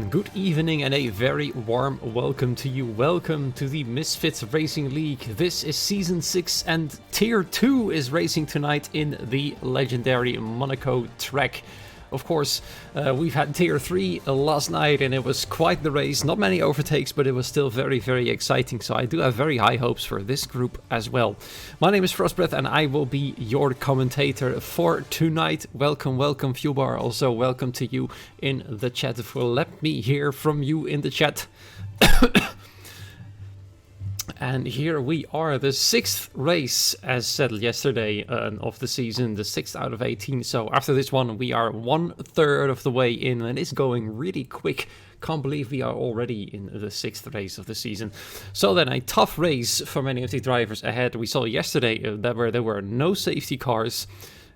Good evening and a very warm welcome to you. Welcome to the Misfits Racing League. This is Season 6 and Tier 2 is racing tonight in the legendary Monaco track. Of course, we've had Tier 3 last night and it was quite the race. Not many overtakes, but it was still very, very exciting. So I do have very high hopes for this group as well. My name is Frostbreath and I will be your commentator for tonight. Welcome, welcome, Fubar. Also, welcome to you in the chat. Let me hear from you in the chat. And here we are, the 6th race, as said yesterday, of the season, the 6th out of 18. So after this one, we are 1/3 of the way in, and it's going really quick. Can't believe we are already in the 6th race of the season. So then, a tough race for many of the drivers ahead. We saw yesterday that there were no safety cars,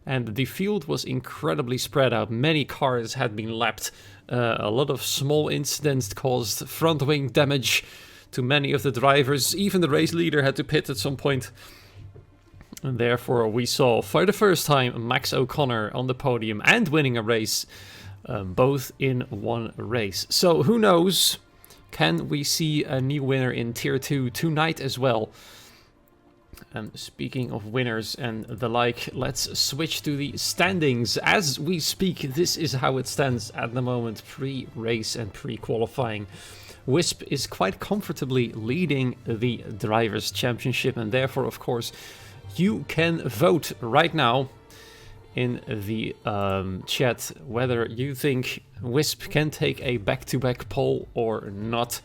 and the field was incredibly spread out. Many cars had been lapped. A lot of small incidents caused front wing damage to many of the drivers. Even the race leader had to pit at some point. And therefore we saw for the first time Max O'Connor on the podium and winning a race, both in one race. So who knows, can we see a new winner in Tier 2 tonight as well? And speaking of winners and the like, let's switch to the standings. As we speak, this is how it stands at the moment, pre-race and pre-qualifying. Wisp is quite comfortably leading the Drivers' Championship, and therefore, of course, you can vote right now in the chat whether you think Wisp can take a back-to-back pole or not.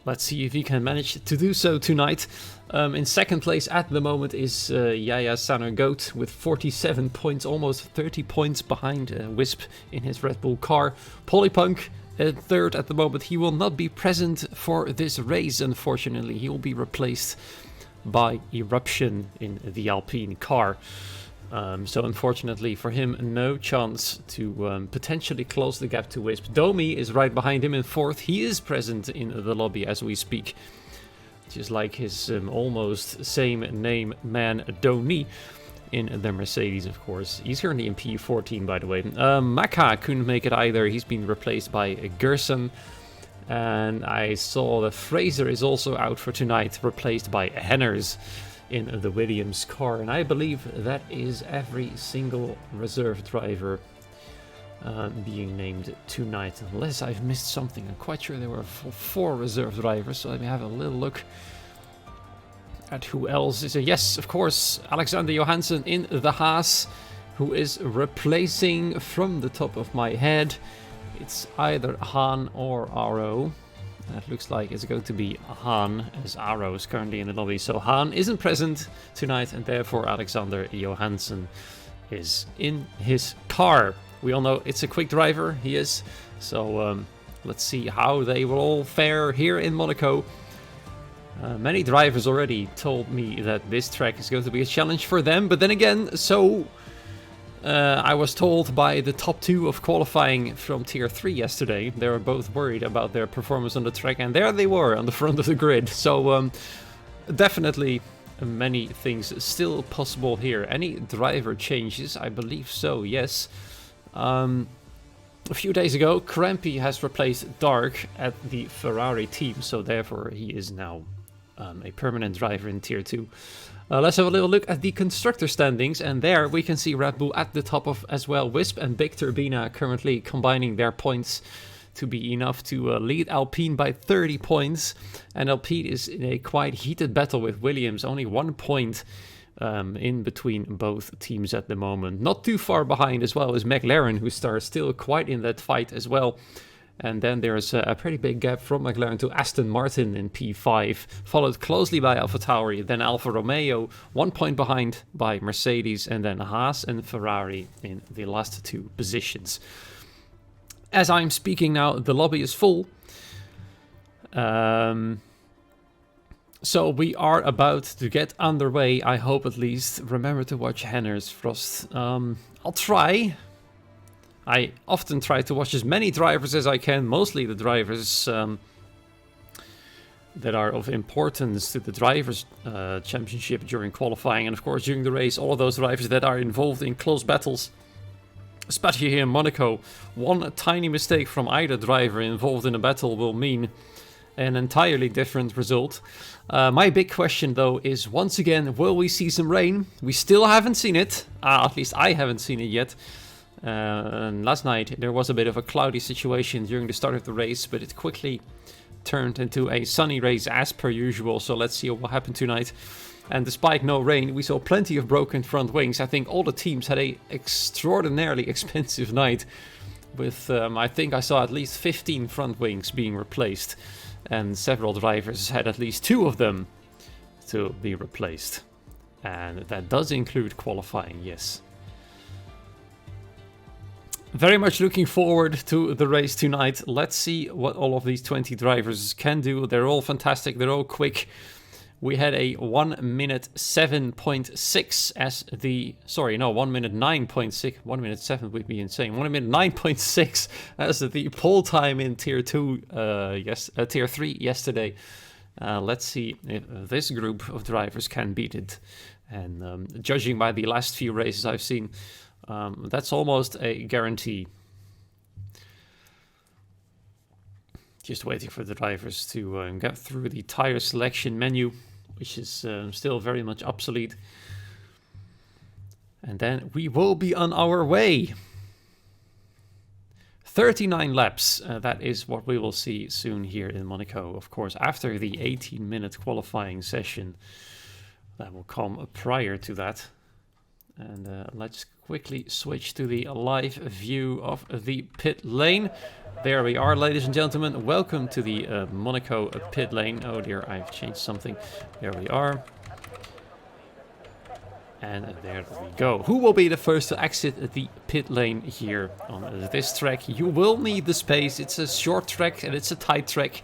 Let's see if he can manage to do so tonight. In second place at the moment is Yaya Saner-Goat with 47 points, almost 30 points behind Wisp in his Red Bull car. Polypunk third at the moment. He will not be present for this race, unfortunately. He will be replaced by Eruption in the Alpine car. So unfortunately for him, no chance to potentially close the gap to Wisp. Domi is right behind him in fourth. He is present in the lobby as we speak. Just like his almost same name man, Doni, in the Mercedes, of course. He's currently in P14, by the way. Maka couldn't make it either. He's been replaced by Gerson. And I saw that Fraser is also out for tonight, replaced by Henners in the Williams car. And I believe that is every single reserve driver being named tonight, unless I've missed something. I'm quite sure there were 4 reserve drivers, so let me have a little look at who else is. Yes, of course, Alexander Johansson in the Haas, who is replacing, from the top of my head, it's either Han or Aro. It looks like it's going to be Han, as Aro is currently in the lobby. So Han isn't present tonight, and therefore Alexander Johansson is in his car. We all know it's a quick driver, he is. So let's see how they will all fare here in Monaco. Many drivers already told me that this track is going to be a challenge for them. But then again, I was told by the top 2 of qualifying from Tier 3 yesterday. They were both worried about their performance on the track, and there they were on the front of the grid. So definitely many things still possible here. Any driver changes? I believe so, yes. A few days ago, Crampy has replaced Dark at the Ferrari team, so therefore he is now a permanent driver in Tier 2. Let's have a little look at the constructor standings, and there we can see Red Bull at the top of as well. Wisp and Big Turbina currently combining their points to be enough to lead Alpine by 30 points, and Alpine is in a quite heated battle with Williams, only 1 point in between both teams at the moment. Not too far behind as well is McLaren, who starts still quite in that fight as well. And then there's a pretty big gap from McLaren to Aston Martin in P5, followed closely by AlphaTauri, then Alfa Romeo, 1 point behind by Mercedes, and then Haas and Ferrari in the last 2 positions. As I'm speaking now, the lobby is full. So we are about to get underway, I hope at least. Remember to watch Henner's Frost. I'll try. I often try to watch as many drivers as I can, mostly the drivers that are of importance to the Drivers' Championship during qualifying, and of course during the race, all of those drivers that are involved in close battles. especially here in Monaco. One tiny mistake from either driver involved in a battle will mean an entirely different result. My big question though is, once again, will we see some rain? We still haven't seen it, at least I haven't seen it yet. And last night there was a bit of a cloudy situation during the start of the race, but it quickly turned into a sunny race as per usual, so let's see what will happen tonight. And despite no rain, we saw plenty of broken front wings. I think all the teams had a extraordinarily expensive night with, I think I saw at least 15 front wings being replaced. And several drivers had at least 2 of them to be replaced. And that does include qualifying, yes. Very much looking forward to the race tonight. Let's see what all of these 20 drivers can do. They're all fantastic, they're all quick. We had a 1 minute 7.6 as the... Sorry, no, 1 minute 9.6. 1 minute 7 would be insane. 1 minute 9.6 as the pole time in Tier 2, Tier 3 yesterday. Let's see if this group of drivers can beat it. And judging by the last few races I've seen, that's almost a guarantee. Just waiting for the drivers to get through the tire selection menu, which is still very much obsolete. And then we will be on our way. 39 laps, that is what we will see soon here in Monaco. Of course, after the 18-minute qualifying session that will come prior to that. And let's quickly switch to the live view of the pit lane. There we are, ladies and gentlemen. Welcome to the Monaco Pit Lane. Oh dear, I've changed something. There we are. And there we go. Who will be the first to exit the pit lane here on this track? You will need the space. It's a short track and it's a tight track.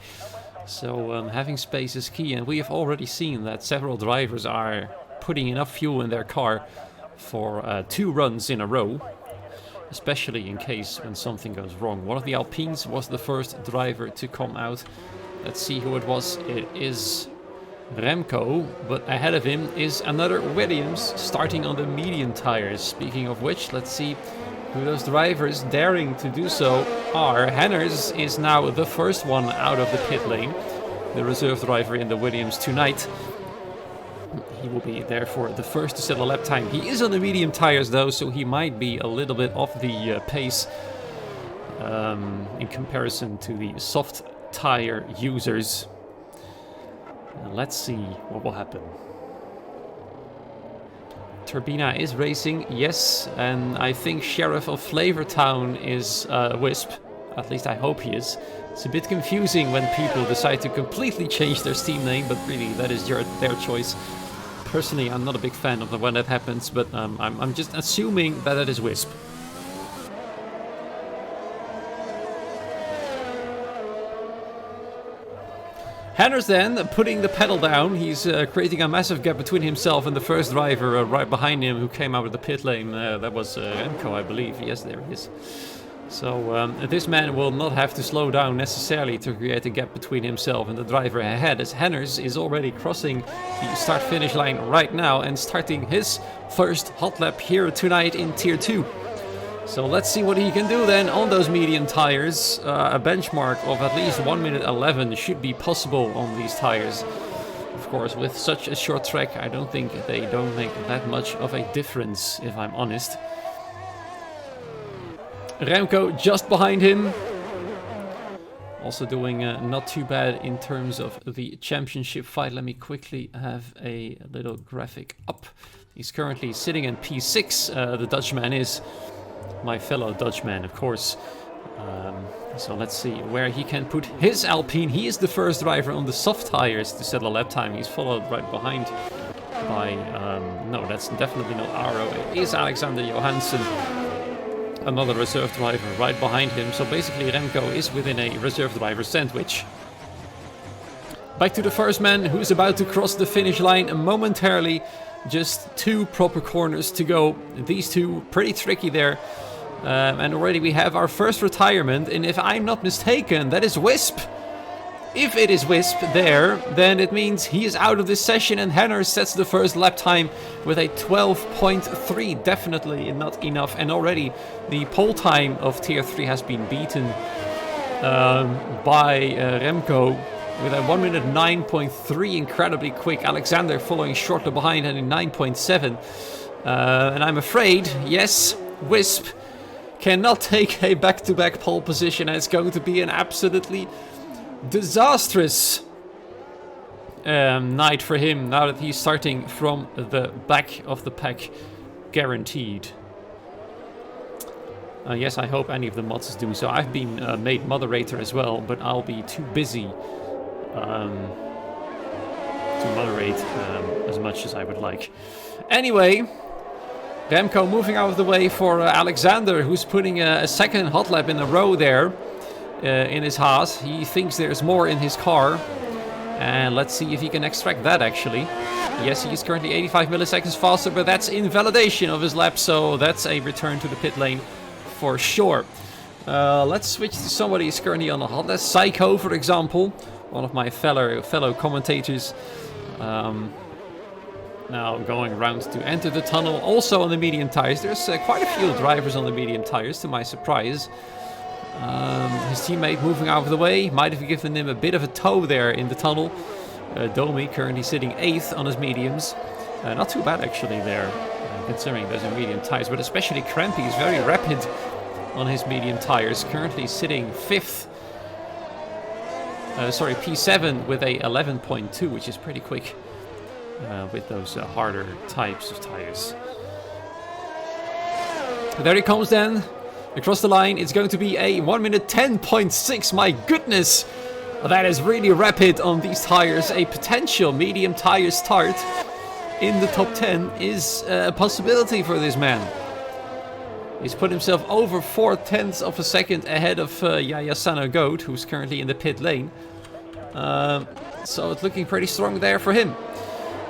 So having space is key. And we have already seen that several drivers are putting enough fuel in their car for 2 runs in a row. Especially in case when something goes wrong. One of the Alpines was the first driver to come out. Let's see who it was. It is Remco, but ahead of him is another Williams starting on the medium tires. Speaking of which, let's see who those drivers daring to do so are. Henners is now the first one out of the pit lane, the reserve driver in the Williams tonight. He will be therefore the first to set a lap time. He is on the medium tires though, so he might be a little bit off the pace in comparison to the soft tire users. Let's see what will happen. Turbina is racing, yes, and I think Sheriff of Flavortown is Wisp. At least I hope he is. It's a bit confusing when people decide to completely change their Steam name, but really that is their choice. Personally, I'm not a big fan of when that happens, but I'm just assuming that it is Wisp. Henners then putting the pedal down. He's creating a massive gap between himself and the first driver right behind him who came out of the pit lane. That was Remco, I believe. Yes, there he is. So this man will not have to slow down necessarily to create a gap between himself and the driver ahead, as Henners is already crossing the start-finish line right now and starting his first hot lap here tonight in Tier 2. So let's see what he can do then on those medium tires. A benchmark of at least 1 minute 11 should be possible on these tires. Of course, with such a short track, I don't think they don't make that much of a difference, if I'm honest. Remco just behind him. Also doing not too bad in terms of the championship fight. Let me quickly have a little graphic up. He's currently sitting in P6. The Dutchman is my fellow Dutchman, of course. So let's see where he can put his Alpine. He is the first driver on the soft tires to settle a lap time. He's followed right behind by... no, that's definitely not Aro. It is Alexander Johansson. Another reserve driver right behind him. So basically Remco is within a reserve driver sandwich. Back to the first man who's about to cross the finish line momentarily. Just 2 proper corners to go. These 2 pretty tricky there. And already we have our first retirement. And if I'm not mistaken, that is Wisp. If it is Wisp there, then it means he is out of this session, and Henner sets the first lap time with a 12.3. Definitely not enough, and already the pole time of Tier 3 has been beaten by Remco with a 1 minute 9.3, incredibly quick. Alexander following shortly behind and in 9.7. And I'm afraid, yes, Wisp cannot take a back-to-back pole position, and it's going to be an absolutely disastrous night for him now that he's starting from the back of the pack, guaranteed. Yes, I hope any of the mods is doing so. I've been made moderator as well, but I'll be too busy to moderate as much as I would like. Anyway, Remco moving out of the way for Alexander, who's putting a second hot lap in a row there. In his Haas. He thinks there's more in his car, and let's see if he can extract that actually. Yes, he is currently 85 milliseconds faster, but that's invalidation of his lap, so that's a return to the pit lane for sure. Let's switch to somebody who's currently on the hot lap. Psycho, for example, one of my fellow commentators, now going around to enter the tunnel, also on the medium tires. There's quite a few drivers on the medium tires, to my surprise. His teammate moving out of the way, might have given him a bit of a tow there in the tunnel. Domi currently sitting 8th on his mediums. Not too bad actually there, considering those are medium tires, but especially Crampy is very rapid on his medium tires, currently sitting 5th. Sorry, P7 with a 11.2, which is pretty quick with those harder types of tires. There he comes then. Across the line, it's going to be a 1 minute 10.6. My goodness, that is really rapid on these tires. A potential medium tire start in the top 10 is a possibility for this man. He's put himself over 0.4 of a second ahead of Yaya Sanogoat, who's currently in the pit lane. So it's looking pretty strong there for him.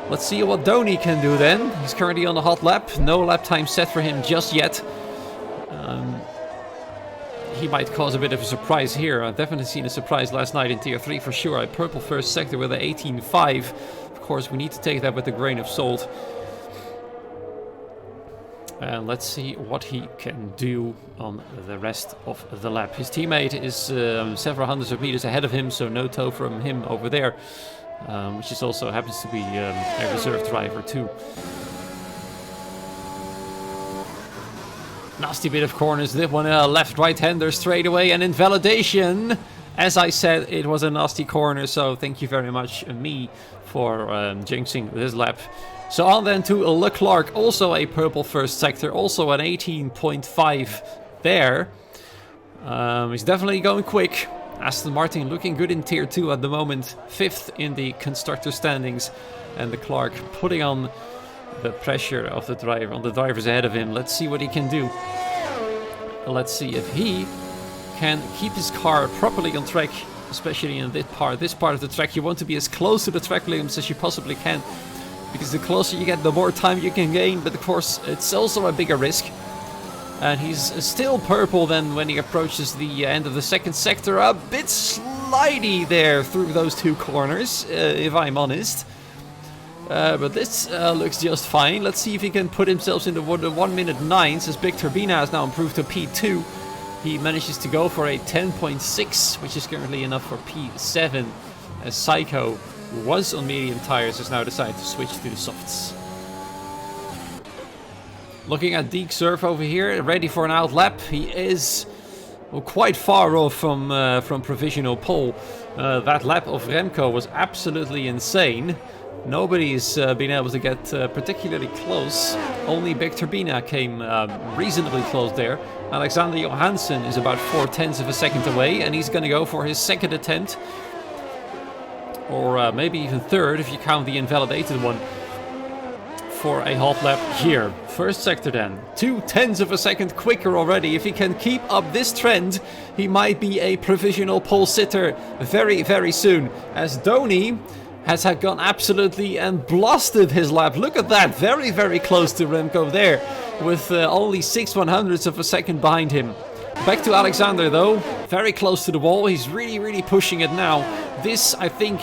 Let's see what Donny can do then. He's currently on a hot lap. No lap time set for him just yet. He might cause a bit of a surprise here. I've definitely seen a surprise last night in Tier 3 for sure. A purple first sector with an 18.5. Of course, we need to take that with a grain of salt. And let's see what he can do on the rest of the lap. His teammate is several hundreds of meters ahead of him, so no tow from him over there. Which is also happens to be a reserve driver too. Nasty bit of corners, this one left right-hander straight away, and invalidation. As I said, it was a nasty corner, so thank you very much me for jinxing this lap. So on then to Leclerc, also a purple first sector, also an 18.5 there. He's definitely going quick. Aston Martin looking good in Tier 2 at the moment, 5th in the constructor standings, and Leclerc putting on the pressure of the driver on the drivers ahead of him. Let's see what he can do. Let's see if he can keep his car properly on track, especially in this part of the track. You want to be as close to the track limits as you possibly can, because the closer you get, the more time you can gain, but of course it's also a bigger risk. And he's still purple then when he approaches the end of the second sector. A bit slidey there through those two corners, if I'm honest. But this looks just fine. Let's see if he can put himself into the 1 minute 9, as Big Turbina has now improved to P2. He manages to go for a 10.6, which is currently enough for P7, as Psycho, who was on medium tires, has now decided to switch to the softs. Looking at Deke Surf over here, ready for an out lap. He is quite far off from provisional pole. That lap of Remco was absolutely insane. Nobody's been able to get particularly close. Only Big Turbina came reasonably close there. Alexander Johansson is about 0.4 of a second away, and he's going to go for his second attempt. Or maybe even third if you count the invalidated one, for a hot lap here. First sector then, 0.2 of a second quicker already. If he can keep up this trend, he might be a provisional pole sitter very, very soon, as Donny has gone absolutely and blasted his lap. Look at that, very, very close to Remco there, with only 6/100ths of a second behind him. Back to Alexander though, very close to the wall. He's really pushing it now. This, I think,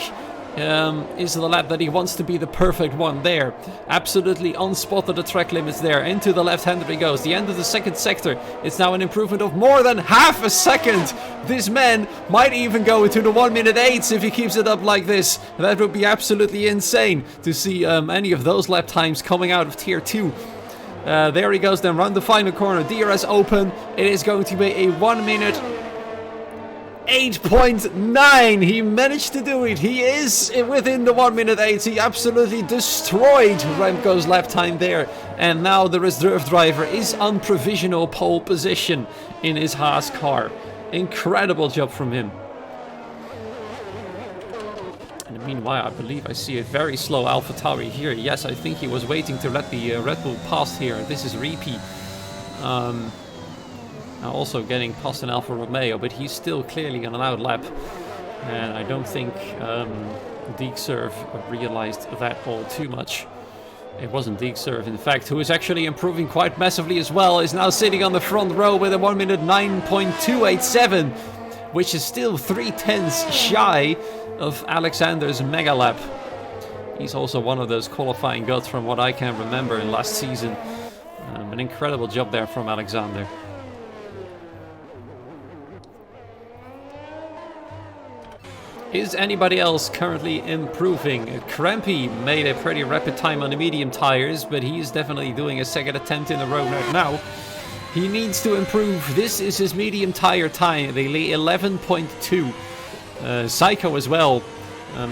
is the lap that he wants to be the perfect one there. Absolutely unspotted the track limits there. Into the left-hander he goes. The end of the second sector. It's now an improvement of more than half a second. This man might even go into the 1:08 if he keeps it up like this. That would be absolutely insane to see any of those lap times coming out of Tier 2. There he goes then, round the final corner. DRS open. It is going to be a 1:08.9. He managed to do it. He is within the 1:08. He absolutely destroyed Remco's lap time there. And now the reserve driver is on provisional pole position in his Haas car. Incredible job from him. And meanwhile, I believe I see a very slow AlphaTauri here. Yes, I think he was waiting to let the Red Bull pass here. This is Repeat. Now also getting past an Alfa Romeo, but he's still clearly on an out lap. And I don't think Deekserve realized that all too much. It wasn't Deekserve, in fact, who is actually improving quite massively as well, is now sitting on the front row with a 1:09.287, which is still 3/10 shy of Alexander's mega lap. He's also one of those qualifying gods from what I can remember in last season. An incredible job there from Alexander. Is anybody else currently improving? Crampy made a pretty rapid time on the medium tires, but he's definitely doing a second attempt in a row right now. He needs to improve. This is his medium tire time, the 11.2. Psycho as well,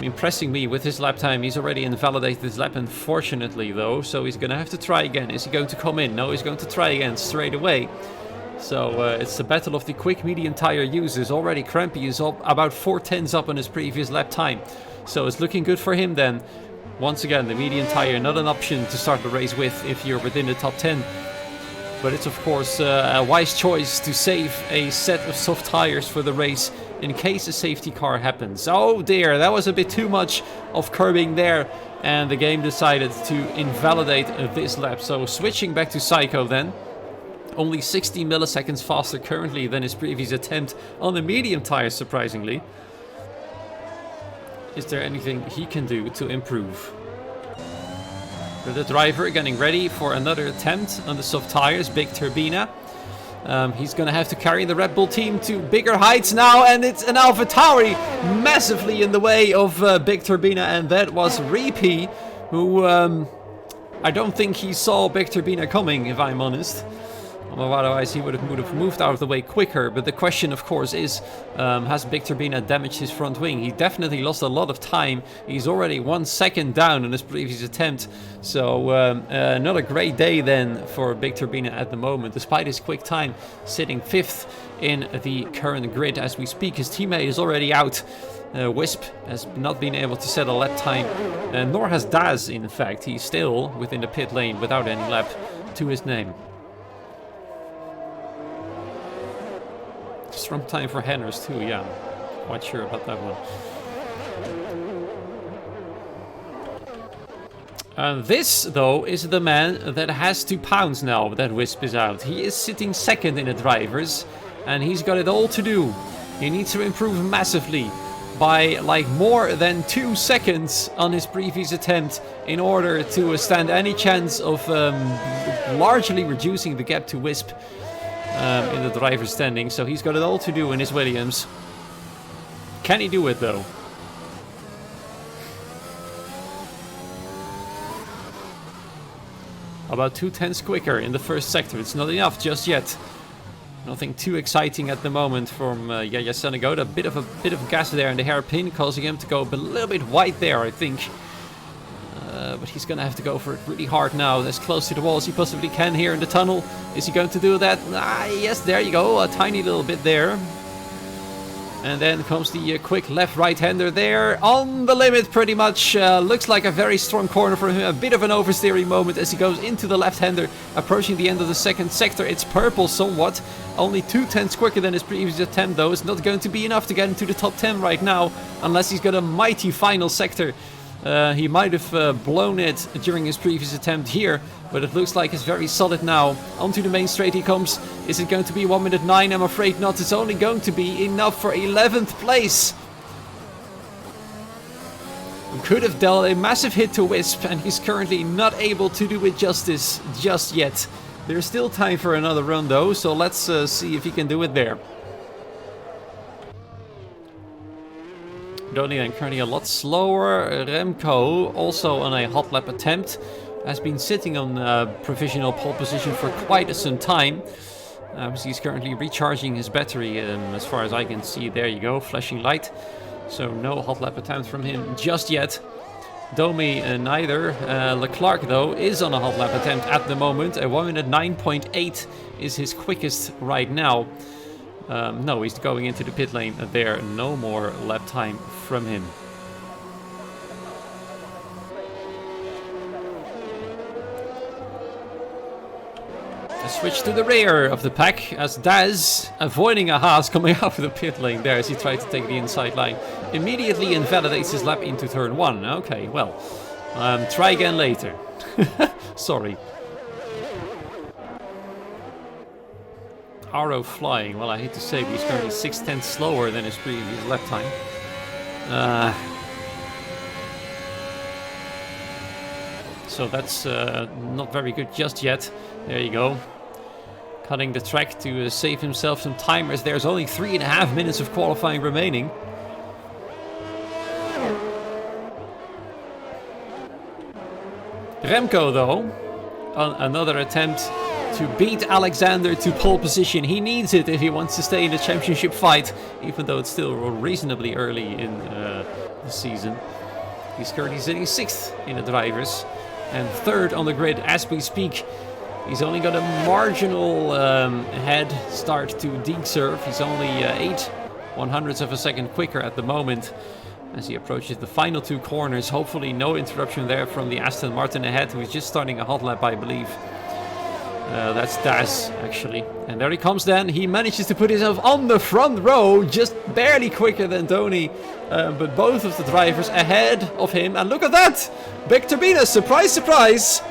impressing me with his lap time. He's already invalidated his lap, unfortunately, though, so he's going to have to try again. Is he going to come in? No, he's going to try again straight away. So it's the battle of the quick medium tire users. Already Crampy is up about 4/10 up on his previous lap time. So it's looking good for him then. Once again, the medium tire, not an option to start the race with if you're within the top 10. But it's of course a wise choice to save a set of soft tires for the race in case a safety car happens. Oh dear, that was a bit too much of curbing there. And the game decided to invalidate this lap. So switching back to Psycho then. Only 60 milliseconds faster currently than his previous attempt on the medium tires, surprisingly. Is there anything he can do to improve? The driver getting ready for another attempt on the soft tires, Big Turbina. He's going to have to carry the Red Bull team to bigger heights now, and it's an AlphaTauri massively in the way of Big Turbina, and that was Repeat, who I don't think he saw Big Turbina coming, if I'm honest. Otherwise he would have moved out of the way quicker. But the question of course is, has Big Turbina damaged his front wing? He definitely lost a lot of time. He's already 1 second down on his previous attempt. So not a great day then for Big Turbina at the moment. Despite his quick time, sitting 5th in the current grid as we speak. His teammate is already out. Wisp has not been able to set a lap time, nor has Daz in fact. He's still within the pit lane without any lap to his name. Strong time for Henners too, yeah. Quite sure about that one. This, though, is the man that has to pounce now that Wisp is out. He is sitting 2nd in the drivers, and he's got it all to do. He needs to improve massively by like more than 2 seconds on his previous attempt in order to stand any chance of largely reducing the gap to Wisp. In the driver's standing, so he's got it all to do in his Williams. Can he do it though? About 2/10 quicker in the first sector. It's not enough just yet. Nothing too exciting at the moment from Yaya Senegoda. A bit of gas there in the hairpin, causing him to go a little bit wide there, I think. But he's going to have to go for it really hard now, as close to the wall as he possibly can here in the tunnel. Is he going to do that? Yes, there you go, a tiny little bit there. And then comes the quick left-right-hander there, on the limit pretty much. Looks like a very strong corner for him, a bit of an oversteering moment as he goes into the left-hander, approaching the end of the second sector. It's purple somewhat, only 2/10 quicker than his previous attempt though. It's not going to be enough to get into the top 10 right now, unless he's got a mighty final sector. He might have blown it during his previous attempt here, but it looks like it's very solid now. Onto the main straight he comes. Is it going to be 1 minute 9? I'm afraid not. It's only going to be enough for 11th place. He could have dealt a massive hit to Wisp, and he's currently not able to do it justice just yet. There's still time for another run though, so let's see if he can do it there. Donnie then currently a lot slower. Remco, also on a hot lap attempt, has been sitting on provisional pole position for quite some time. He's currently recharging his battery, as far as I can see. There you go, flashing light. So no hot lap attempt from him just yet. Domi neither. Leclerc though is on a hot lap attempt at the moment. A 1 minute 9.8 is his quickest right now. No, he's going into the pit lane there. No more lap time from him. A switch to the rear of the pack as Daz, avoiding a Haas coming out of the pit lane there as he tried to take the inside line, immediately invalidates his lap into turn 1. Okay, well, try again later. Sorry. Aro flying. Well, I hate to say, but he's currently 6/10 slower than his previous lap time. So that's not very good just yet. There you go. Cutting the track to save himself some time, as there's only 3.5 minutes of qualifying remaining. Remco though, on another attempt to beat Alexander to pole position. He needs it if he wants to stay in the championship fight, even though it's still reasonably early in the season. He's currently sitting 6th in the drivers and 3rd on the grid as we speak. He's only got a marginal head start to Deekserve. He's only 8/100ths of a second quicker at the moment as he approaches the final 2 corners. Hopefully no interruption there from the Aston Martin ahead, who is just starting a hot lap, I believe. That's Daz, actually. And there he comes then. He manages to put himself on the front row, just barely quicker than Tony. But both of the drivers ahead of him. And look at that! Big Turbina, surprise, surprise!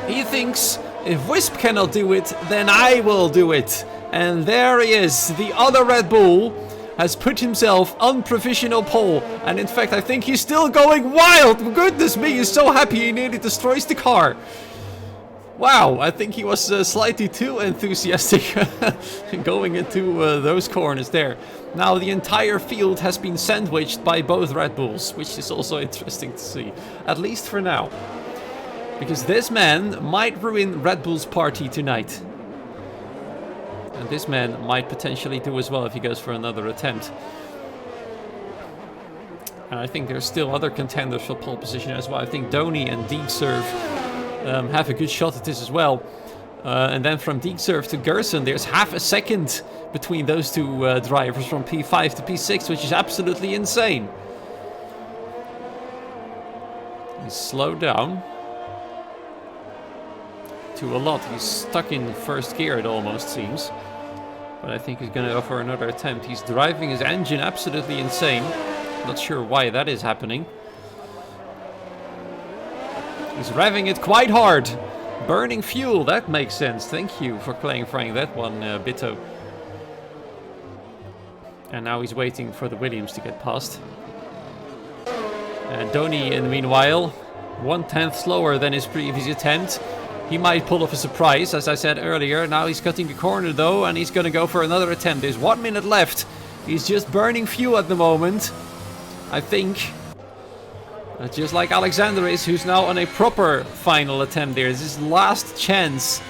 He thinks, if Wisp cannot do it, then I will do it. And there he is. The other Red Bull has put himself on provisional pole. And in fact, I think he's still going wild. Goodness me, he's so happy he nearly destroys the car. Wow, I think he was slightly too enthusiastic going into those corners there. Now the entire field has been sandwiched by both Red Bulls, which is also interesting to see, at least for now. Because this man might ruin Red Bull's party tonight. And this man might potentially do as well if he goes for another attempt. And I think there's still other contenders for pole position as well. I think Donny and Deekserve have a good shot at this as well. And then from Deekserve to Gerson, there's half a second between those two drivers from P5 to P6, which is absolutely insane. He's slowed down to a lot. He's stuck in first gear, it almost seems. But I think he's going to go for another attempt. He's driving his engine absolutely insane. Not sure why that is happening. He's revving it quite hard. Burning fuel, that makes sense. Thank you for clarifying that one, Bitto. And now he's waiting for the Williams to get past. And Donny, in the meanwhile, 1/10 slower than his previous attempt. He might pull off a surprise, as I said earlier. Now he's cutting the corner though, and he's going to go for another attempt. There's 1 minute left. He's just burning fuel at the moment, I think. Just like Alexander is, who's now on a proper final attempt there. This is his last chance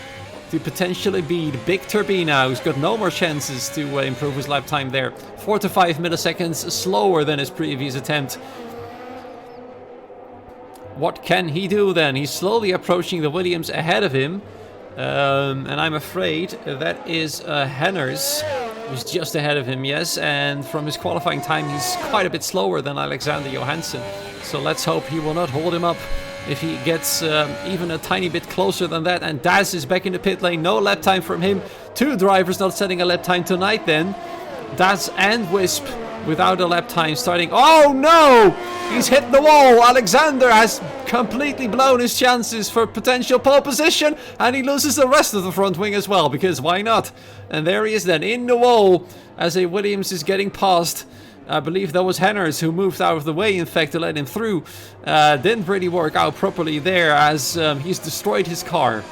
to potentially beat Big Turbina, who's got no more chances to improve his lap time there. 4 to 5 milliseconds slower than his previous attempt. What can he do then? He's slowly approaching the Williams ahead of him. And I'm afraid that is Henners, who's just ahead of him, yes. And from his qualifying time, he's quite a bit slower than Alexander Johansson. So let's hope he will not hold him up if he gets even a tiny bit closer than that. And Daz is back in the pit lane. No lap time from him. Two drivers not setting a lap time tonight then. Daz and Wisp without a lap time starting. Oh no! He's hit the wall. Alexander has completely blown his chances for potential pole position, and he loses the rest of the front wing as well, because why not? And there he is then in the wall as a Williams is getting past. I believe that was Henners who moved out of the way, in fact, to let him through. Didn't really work out properly there, as he's destroyed his car.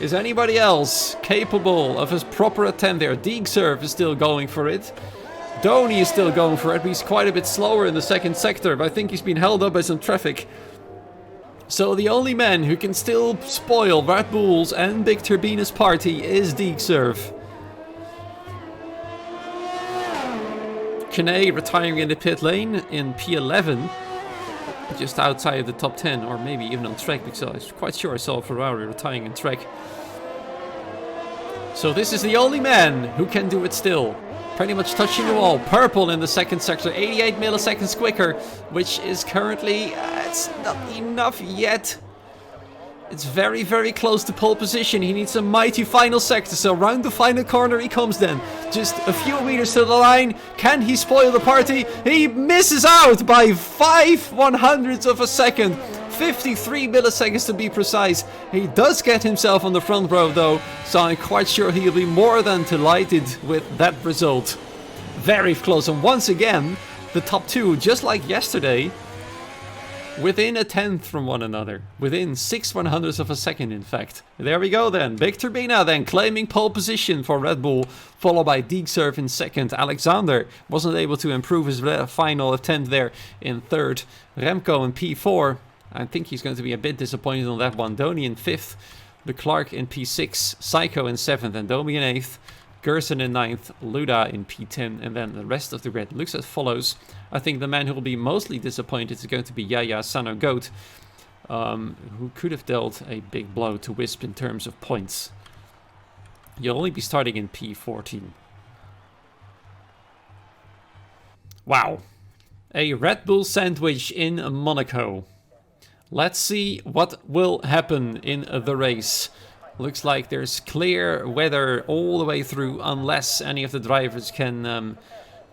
Is anybody else capable of his proper attempt there? Deegserve is still going for it. Donny is still going for it, but he's quite a bit slower in the second sector. But I think he's been held up by some traffic. So the only man who can still spoil Red Bull's and Big Turbina's party is Deegserve. Kane retiring in the pit lane in P11. Just outside of the top 10, or maybe even on track, because I was quite sure I saw Ferrari retiring in track. So this is the only man who can do it still. Pretty much touching the wall. Purple in the second sector, 88 milliseconds quicker, which is currently, it's not enough yet. It's very, very close to pole position. He needs a mighty final sector. So round the final corner he comes then. Just a few meters to the line. Can he spoil the party? He misses out by 5/100ths of a second. 53 milliseconds to be precise. He does get himself on the front row though. So I'm quite sure he'll be more than delighted with that result. Very close. And once again, the top two, just like yesterday, within a tenth from one another. Within 6/100ths of a second, in fact. There we go then. Big Turbina then claiming pole position for Red Bull, followed by Deegserve in second. Alexander wasn't able to improve his final attempt there in third. Remco in P4. I think he's going to be a bit disappointed on that one. Donny in fifth. Leclerc in P6. Psycho in seventh. And Domi in eighth. Gerson in 9th, Luda in P10, and then the rest of the grid looks as follows. I think the man who will be mostly disappointed is going to be Yaya Sano Goat, who could have dealt a big blow to Wisp in terms of points. You'll only be starting in P14. Wow. A Red Bull sandwich in Monaco. Let's see what will happen in the race. Looks like there's clear weather all the way through, unless any of the drivers can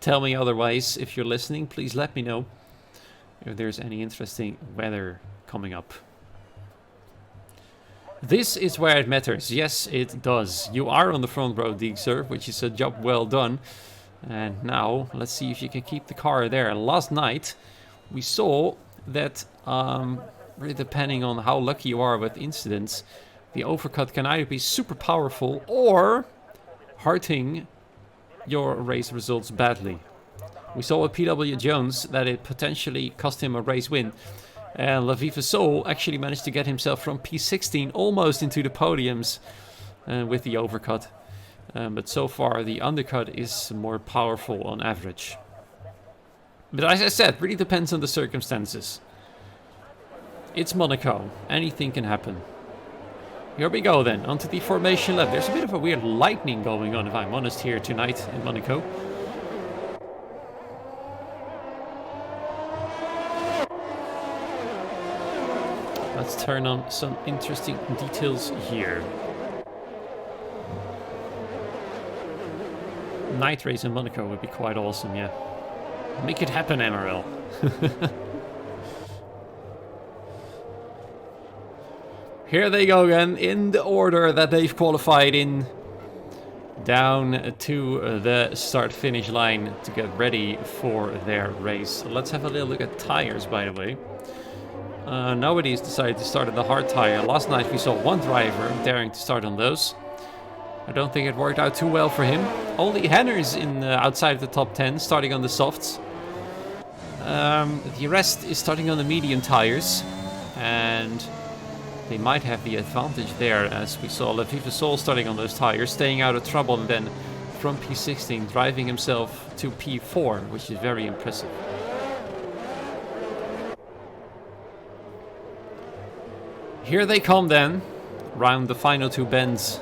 tell me otherwise. If you're listening, please let me know if there's any interesting weather coming up. This is where it matters. Yes, it does. You are on the front row, Deegserve, which is a job well done. And now, let's see if you can keep the car there. Last night, we saw that, really depending on how lucky you are with incidents, the overcut can either be super powerful or hurting your race results badly. We saw with PW Jones that it potentially cost him a race win. And Laviva Soul actually managed to get himself from P16 almost into the podiums with the overcut. But so far the undercut is more powerful on average. But as I said, really depends on the circumstances. It's Monaco. Anything can happen. Here we go then, onto the formation lap. There's a bit of a weird lightning going on, if I'm honest, here tonight in Monaco. Let's turn on some interesting details here. Night race in Monaco would be quite awesome, yeah. Make it happen, MRL. Here they go again, in the order that they've qualified in. Down to the start-finish line to get ready for their race. Let's have a little look at tires, by the way. Nobody's decided to start on the hard tire. Last night we saw one driver daring to start on those. I don't think it worked out too well for him. Only Henners in outside of the top 10, starting on the softs. The rest is starting on the medium tires. And they might have the advantage there, as we saw Laviva Soul starting on those tires, staying out of trouble, and then from P16 driving himself to P4, which is very impressive. Here they come then, round the final two bends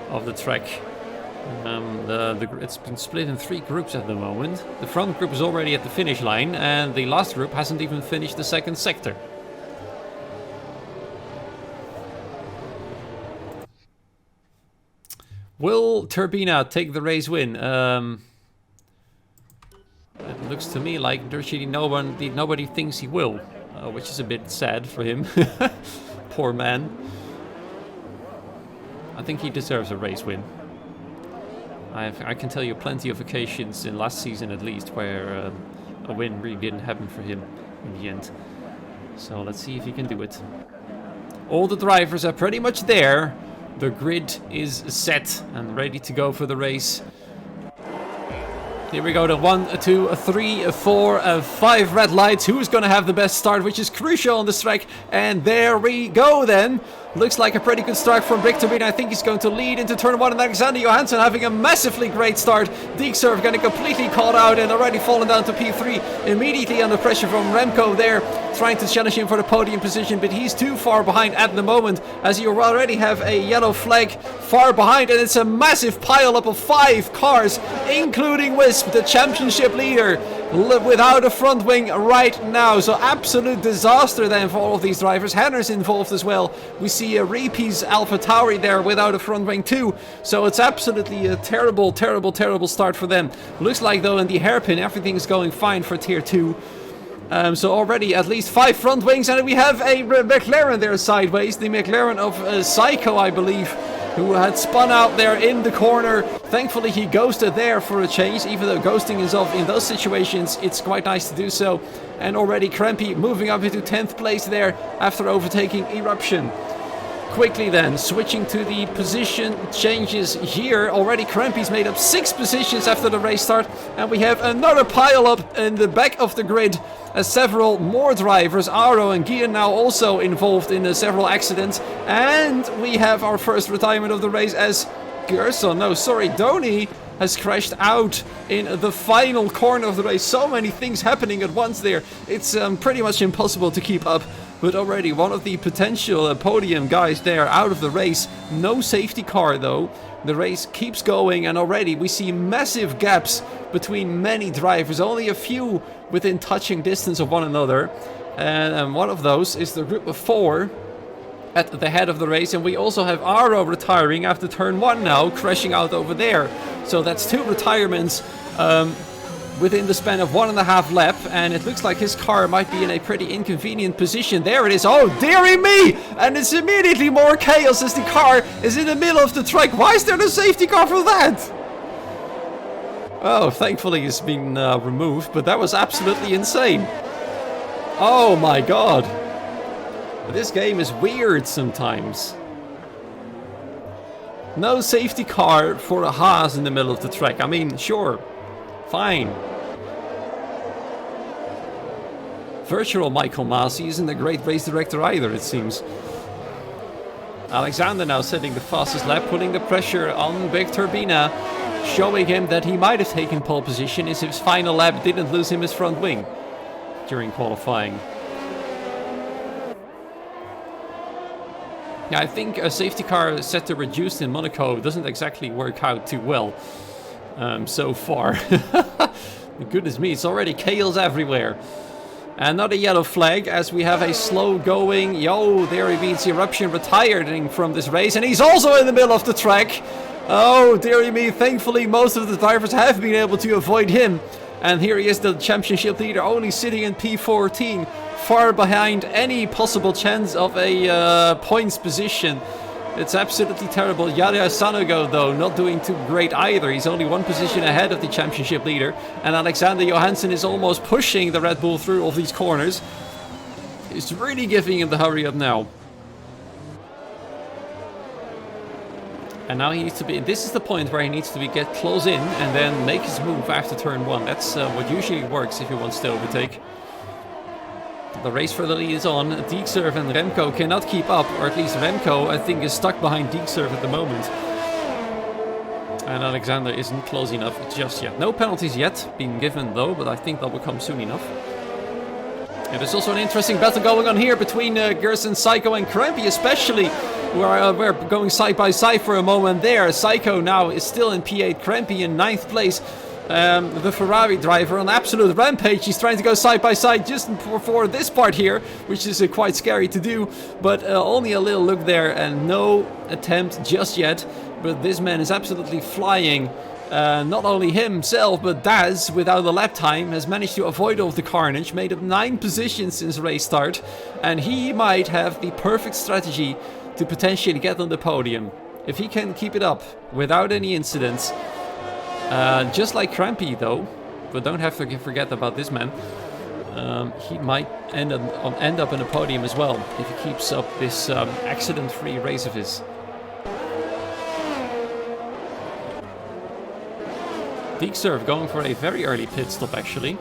of the track. It's been split in 3 groups at the moment. The front group is already at the finish line, and the last group hasn't even finished the second sector. Will Turbina take the race win? It looks to me like virtually nobody thinks he will, which is a bit sad for him. Poor man. I think he deserves a race win. I can tell you plenty of occasions in last season at least where a win really didn't happen for him in the end. So let's see if he can do it. All the drivers are pretty much there. The grid is set and ready to go for the race. Here we go, the 1, 2, 3, 4, 5 red lights. Who's going to have the best start, which is crucial on this track. And there we go then. Looks like a pretty good start from Brick Turbine. I think he's going to lead into turn 1. And Alexander Johansson having a massively great start. Deeksurf getting completely caught out and already fallen down to P3. Immediately under pressure from Remco there, trying to challenge him for the podium position. But he's too far behind at the moment, as you already have a yellow flag far behind. And it's a massive pile-up of 5 cars, including Wisp, the championship leader, without a front wing right now. So absolute disaster then for all of these drivers. Henner's involved as well. We see a Reepe's Alpha Tauri there without a front wing too. So it's absolutely a terrible, terrible, terrible start for them. Looks like though in the hairpin everything is going fine for tier 2. So already at least 5 front wings, and we have a McLaren there sideways. The McLaren of Psycho, I believe, who had spun out there in the corner. Thankfully he ghosted there for a change, even though ghosting is off in those situations, it's quite nice to do so. And already Crampy moving up into 10th place there after overtaking Eruption. Quickly then, switching to the position changes here. Already Crampy's made up 6 positions after the race start. And we have another pile up in the back of the grid as several more drivers, Aro and Gian, now also involved in several accidents. And we have our first retirement of the race as Doni has crashed out in the final corner of the race. So many things happening at once there. It's pretty much impossible to keep up. But already one of the potential podium guys there out of the race. No safety car though. The race keeps going and already we see massive gaps between many drivers. Only a few within touching distance of one another. And one of those is the group of 4 at the head of the race. And we also have Aro retiring after turn 1 now, crashing out over there. So that's 2 retirements within the span of 1.5 lap, and it looks like his car might be in a pretty inconvenient position. There it is. Oh, dearie me! And it's immediately more chaos as the car is in the middle of the track. Why is there no safety car for that? Oh, thankfully it's been removed, but that was absolutely insane. Oh my god. This game is weird sometimes. No safety car for a Haas in the middle of the track. I mean, sure. Fine. Virtual Michael Masi isn't a great race director either, it seems. Alexander now setting the fastest lap, putting the pressure on Big Turbina, showing him that he might have taken pole position if his final lap didn't lose him his front wing during qualifying. Yeah, I think a safety car set to reduced in Monaco doesn't exactly work out too well so far. Goodness me, it's already chaos everywhere. Another yellow flag as we have a slow going. Yo, there he beats Eruption retiring from this race, and he's also in the middle of the track. Oh, dearie me, thankfully most of the drivers have been able to avoid him. And here he is, the championship leader, only sitting in P14, far behind any possible chance of a points position. It's absolutely terrible. Yaya Sanogo, though, not doing too great either. He's only 1 position ahead of the championship leader. And Alexander Johansson is almost pushing the Red Bull through all these corners. He's really giving him the hurry up now. And now he needs to be... This is the point where he needs to get close in and then make his move after turn 1. That's what usually works if he wants to overtake. The race for the lead is on. Deeksurf and Remco cannot keep up, or at least Remco, I think, is stuck behind Deeksurf at the moment. And Alexander isn't close enough just yet. No penalties yet being given though, but I think they'll become soon enough. And there's also an interesting battle going on here between Gerson, Psycho and Crampy especially. We're going side by side for a moment there. Psycho now is still in P8, Crampy in 9th place. The Ferrari driver on absolute rampage. He's trying to go side by side just for this part here, which is quite scary to do, but only a little look there and no attempt just yet. But this man is absolutely flying Not only himself, but Daz, without a lap time, has managed to avoid all the carnage, made up 9 positions since race start, and he might have the perfect strategy to potentially get on the podium. If he can keep it up without any incidents, just like Crampy though, but don't have to forget about this man, he might end up in a podium as well if he keeps up this accident-free race of his. Deeksurf going for a very early pit stop actually.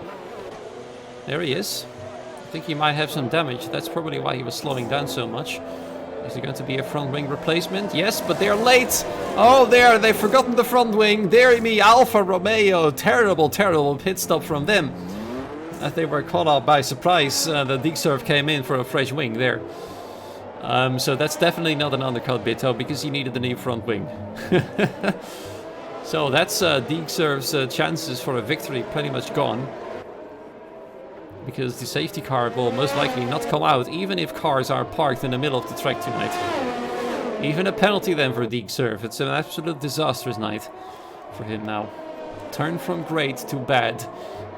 There he is. I think he might have some damage. That's probably why he was slowing down so much. Is it going to be a front wing replacement? Yes, but they're late. Oh, they've forgotten the front wing. Dear me, Alfa Romeo. Terrible, terrible pit stop from them. As they were caught out by surprise, the Deeksurf came in for a fresh wing there. So that's definitely not an undercut Bito because he needed the new front wing. So that's Deeksurf's chances for a victory pretty much gone. Because the safety car will most likely not come out, even if cars are parked in the middle of the track tonight. Even a penalty then for Deeksurf. It's an absolute disastrous night for him now. Turned from great to bad.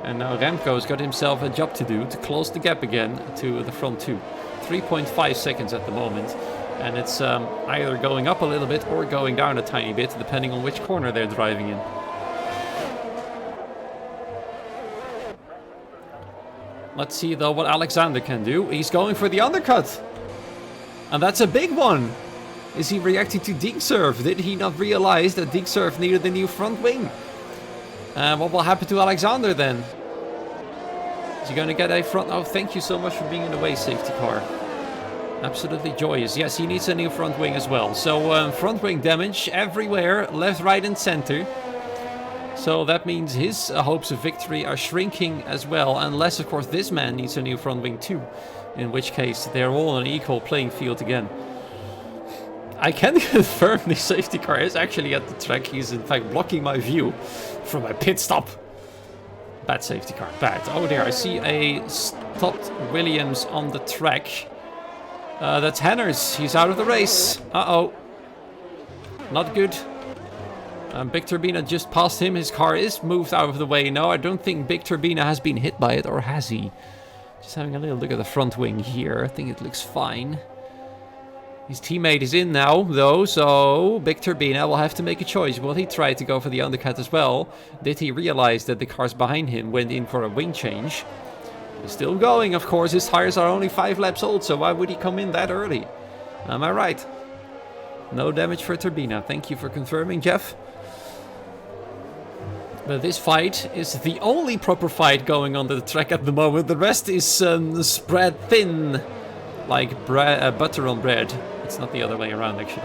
And now Remco's got himself a job to do to close the gap again to the front two. 3.5 seconds at the moment. And it's either going up a little bit or going down a tiny bit, depending on which corner they're driving in. Let's see though what Alexander can do. He's going for the undercut. And that's a big one. Is he reacting to Deeksurf? Did he not realize that Deeksurf needed a new front wing? What will happen to Alexander then? Is he going to get a front... Oh, thank you so much for being in the way, safety car. Absolutely joyous. Yes, he needs a new front wing as well. So front wing damage everywhere, left, right and center. So that means his hopes of victory are shrinking as well. Unless, of course, this man needs a new front wing too. In which case, they're all on an equal playing field again. I can confirm the safety car is actually at the track. He's in fact blocking my view from my pit stop. Bad safety car, bad. Oh, there, I see a stopped Williams on the track. That's Henners. He's out of the race. Uh-oh. Not good. Big Turbina just passed him. His car is moved out of the way. No, I don't think Big Turbina has been hit by it, or has he? Just having a little look at the front wing here. I think it looks fine. His teammate is in now, though, so Big Turbina will have to make a choice. Will he try to go for the undercut as well? Did he realize that the cars behind him went in for a wing change? He's still going, of course. His tires are only 5 laps old, so why would he come in that early? Am I right? No damage for Turbina. Thank you for confirming, Jeff. But this fight is the only proper fight going on the track at the moment. The rest is spread thin, like butter on bread. It's not the other way around, actually.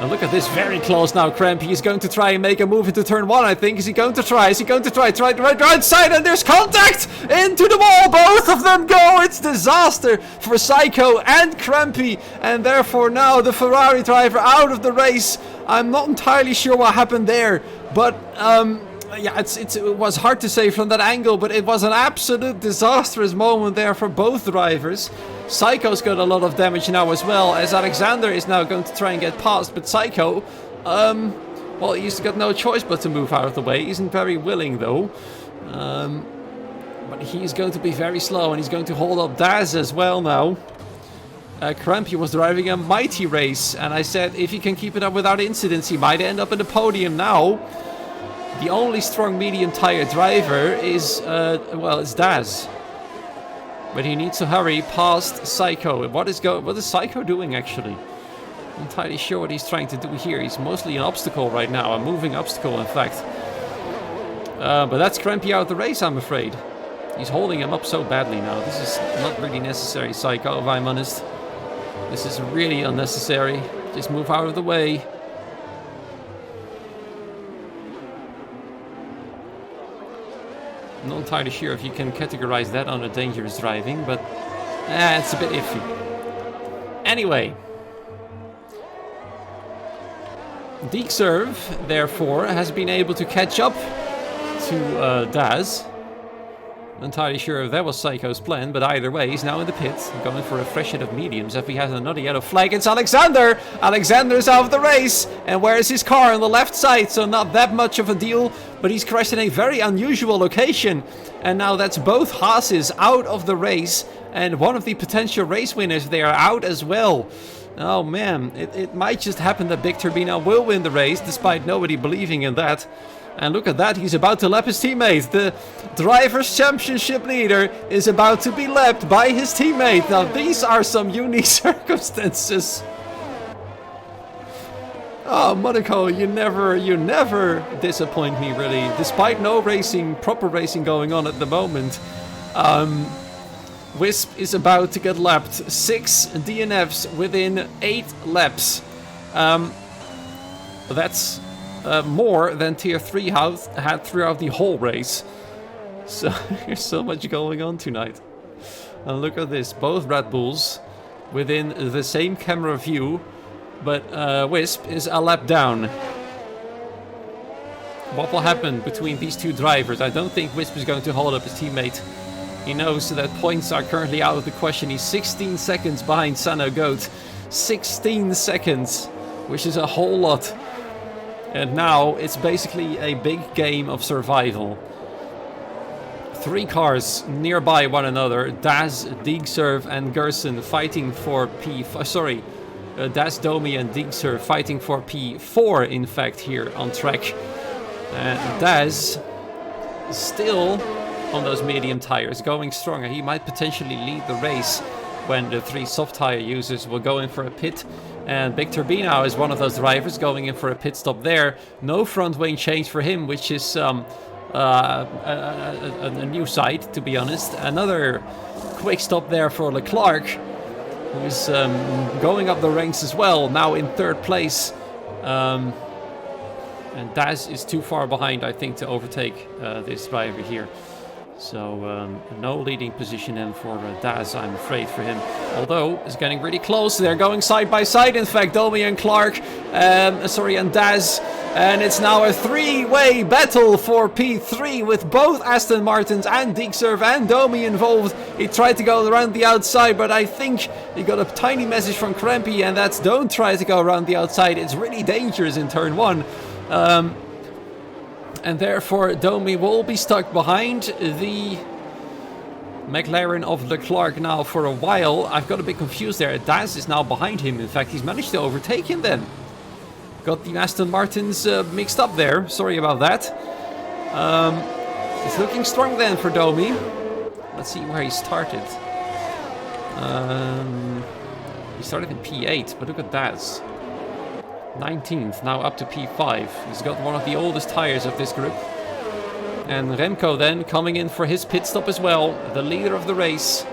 And look at this, very close now, Crampy is going to try and make a move into turn 1, I think. Is he going to try? Is he going to try? Try the right side, and there's contact! Into the wall, both of them go! It's disaster for Psycho and Crampy, and therefore now the Ferrari driver out of the race. I'm not entirely sure what happened there, but yeah, it was hard to say from that angle, but it was an absolute disastrous moment there for both drivers. Psycho's got a lot of damage now as well, as Alexander is now going to try and get past, but Psycho, well, he's got no choice but to move out of the way. He isn't very willing though, but he's going to be very slow, and he's going to hold up Daz as well now. Crampy was driving a mighty race, and I said if he can keep it up without incidents, he might end up in the podium now. The only strong medium tire driver is, well, it's Daz. But he needs to hurry past Psycho. What is Psycho doing, actually? I'm not entirely sure what he's trying to do here. He's mostly an obstacle right now, a moving obstacle, in fact. But that's Crampy out of the race, I'm afraid. He's holding him up so badly now. This is not really necessary, Psycho, if I'm honest. This is really unnecessary. Just move out of the way. I'm not entirely sure if you can categorize that under dangerous driving, but it's a bit iffy. Anyway, Deeksurf, therefore, has been able to catch up to Daz. Not entirely sure if that was Psycho's plan, but either way, he's now in the pit, going for a fresh hit of mediums. If he has another yellow flag, it's Alexander! Alexander's out of the race! And where is his car? On the left side, so not that much of a deal, but he's crashed in a very unusual location. And now that's both Haases out of the race, and one of the potential race winners, they are out as well. Oh man, it might just happen that Big Turbina will win the race, despite nobody believing in that. And look at that, he's about to lap his teammate. The Drivers' Championship leader is about to be lapped by his teammate. Now these are some unique circumstances. Oh, Monaco, you never disappoint me, really. Despite no proper racing going on at the moment. Wisp is about to get lapped. 6 DNFs within 8 laps. That's more than Tier 3 had throughout the whole race. So there's so much going on tonight. And look at this, both Red Bulls within the same camera view, but Wisp is a lap down. What will happen between these two drivers? I don't think Wisp is going to hold up his teammate. He knows that points are currently out of the question. He's 16 seconds behind Sano Goat. 16 seconds, which is a whole lot. And now it's basically a big game of survival. 3 cars nearby one another. Daz, Deegserve and Gerson fighting for Daz, Domi and Deegserve fighting for P4 in fact here on track. Daz still on those medium tires, going stronger. He might potentially lead the race when the 3 soft tire users will go in for a pit. And Big Turbina is one of those drivers going in for a pit stop there. No front wing change for him, which is a new sight, to be honest. Another quick stop there for Leclerc, who's going up the ranks as well, now in 3rd place. And Daz is too far behind, I think, to overtake this driver here. So no leading position in for Daz, I'm afraid, for him. Although it's getting really close. They're going side by side, in fact, Domi and and Daz. And it's now a 3-way battle for P3 with both Aston Martins and Deegserve and Domi involved. He tried to go around the outside, but I think he got a tiny message from Crampy, and that's don't try to go around the outside. It's really dangerous in turn 1. And therefore Domi will be stuck behind the McLaren of Leclerc now for a while. I've got a bit confused there. Daz is now behind him. In fact, he's managed to overtake him then. Got the Aston Martins mixed up there. Sorry about that. It's looking strong then for Domi. Let's see where he started. He started in P8, but look at Daz. 19th, now up to P5. He's got one of the oldest tires of this group. And Remco then coming in for his pit stop as well. The leader of the race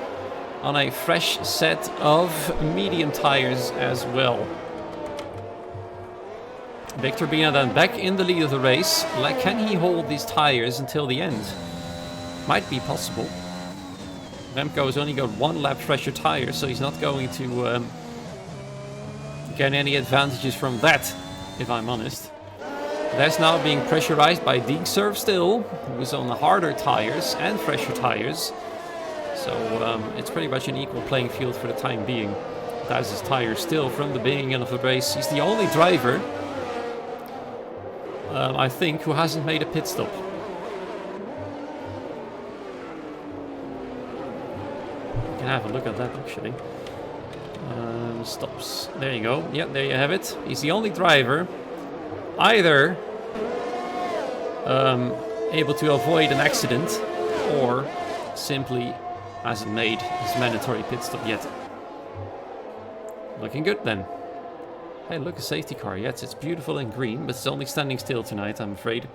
on a fresh set of medium tires as well. Big Turbina then back in the lead of the race. Like, can he hold these tires until the end? Might be possible. Remco has only got 1 lap fresher tire, so he's not going to get any advantages from that, if I'm honest. That's now being pressurized by Deegserve still, who is on the harder tires and fresher tires. So it's pretty much an equal playing field for the time being. That's his tire still from the beginning of the race. He's the only driver, I think, who hasn't made a pit stop. You can have a look at that actually. Stops. There you go. Yeah, there you have it. He's the only driver either able to avoid an accident or simply hasn't made his mandatory pit stop yet. Looking good then. Hey, look, a safety car. Yes, it's beautiful and green, but it's only standing still tonight, I'm afraid.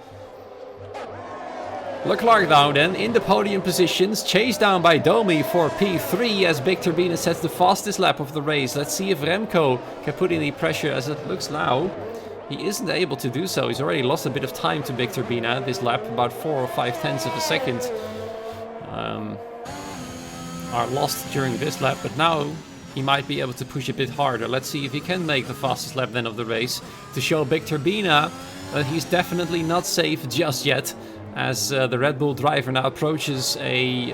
Leclerc now then in the podium positions, chased down by Domi for P3 as Big Turbina sets the fastest lap of the race. Let's see if Remco can put any pressure. As it looks now, he isn't able to do so. He's already lost a bit of time to Big Turbina this lap, about 4 or 5 tenths of a second are lost during this lap, but now he might be able to push a bit harder. Let's see if he can make the fastest lap then of the race to show Big Turbina that he's definitely not safe just yet. as the Red Bull driver now approaches a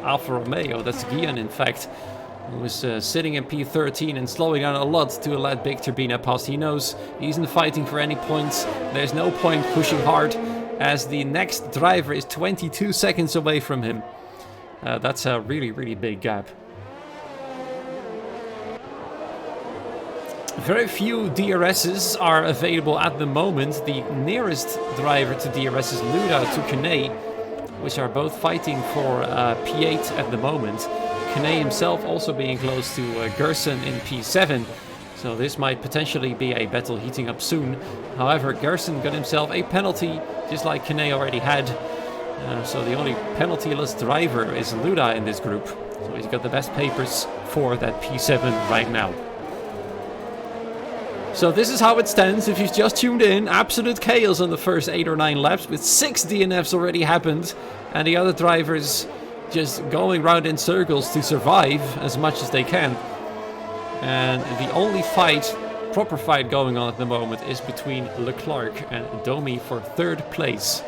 Alfa Romeo. That's Guion, in fact, who was sitting in P13 and slowing down a lot to let Big Turbina pass. He knows he isn't fighting for any points. There's no point pushing hard, as the next driver is 22 seconds away from him. That's a really, really big gap. Very few DRSs are available at the moment. The nearest driver to DRS is Luda to Kane, which are both fighting for P8 at the moment. Kane himself also being close to Gerson in P7. So this might potentially be a battle heating up soon. However, Gerson got himself a penalty, just like Kane already had. So the only penaltyless driver is Luda in this group. So he's got the best papers for that P7 right now. So this is how it stands. If you've just tuned in, absolute chaos on the first 8 or 9 laps, with 6 DNFs already happened, and the other drivers just going round in circles to survive as much as they can. And the only fight, proper fight going on at the moment, is between Leclerc and Domi for 3rd place.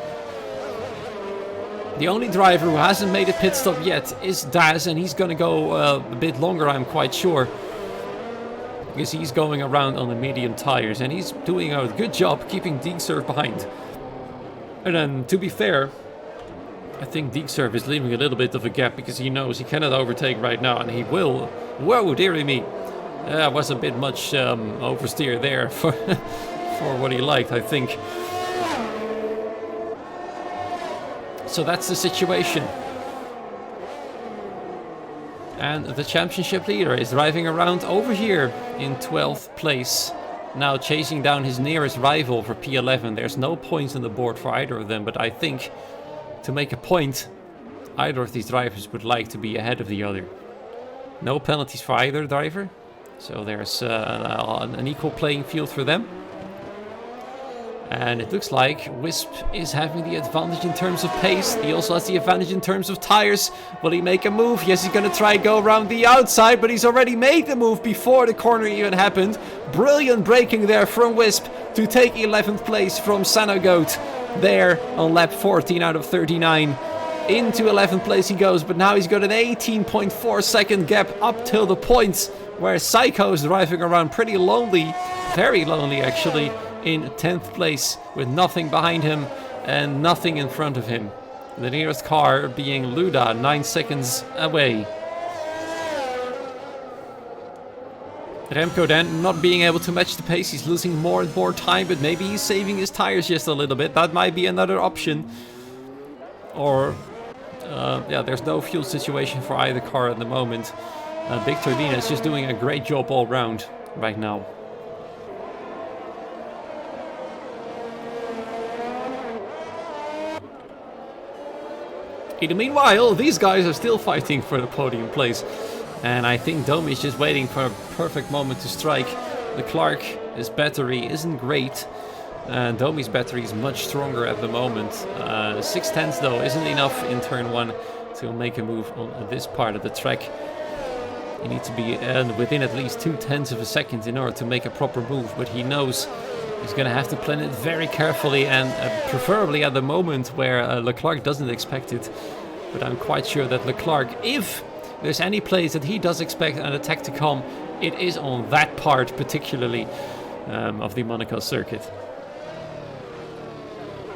The only driver who hasn't made a pit stop yet is Daz, and he's gonna go a bit longer, I'm quite sure, because he's going around on the medium tires, and he's doing a good job keeping Deeksurf behind. And then, to be fair, I think Deeksurf is leaving a little bit of a gap, because he knows he cannot overtake right now, and he will. Whoa, dearie me. That was a bit much oversteer there for, for what he liked, I think. So that's the situation. And the championship leader is driving around over here in 12th place. Now chasing down his nearest rival for P11. There's no points on the board for either of them, but I think to make a point, either of these drivers would like to be ahead of the other. No penalties for either driver. So there's an equal playing field for them. And it looks like Wisp is having the advantage in terms of pace. He also has the advantage in terms of tires. Will he make a move? Yes, he's going to try go around the outside, but he's already made the move before the corner even happened. Brilliant braking there from Wisp to take 11th place from Sanogoat there on lap 14 out of 39. Into 11th place he goes, but now he's got an 18.4 second gap up till the point where Psycho is driving around pretty lonely, very lonely actually, in 10th place with nothing behind him and nothing in front of him. The nearest car being Luda, 9 seconds away. Remco then not being able to match the pace. He's losing more and more time, but maybe he's saving his tires just a little bit. That might be another option. Or, yeah, there's no fuel situation for either car at the moment. Big Turbina is just doing a great job all round right now. In the meanwhile, these guys are still fighting for the podium place. And I think Domi is just waiting for a perfect moment to strike. Leclerc, his battery isn't great. Domi's battery is much stronger at the moment. 6/10 though isn't enough in turn 1 to make a move on this part of the track. You need to be within at least 0.2 of a second in order to make a proper move, but he knows he's going to have to plan it very carefully, and preferably at the moment where Leclerc doesn't expect it. But I'm quite sure that Leclerc, if there's any place that he does expect an attack to come, it is on that part particularly of the Monaco circuit.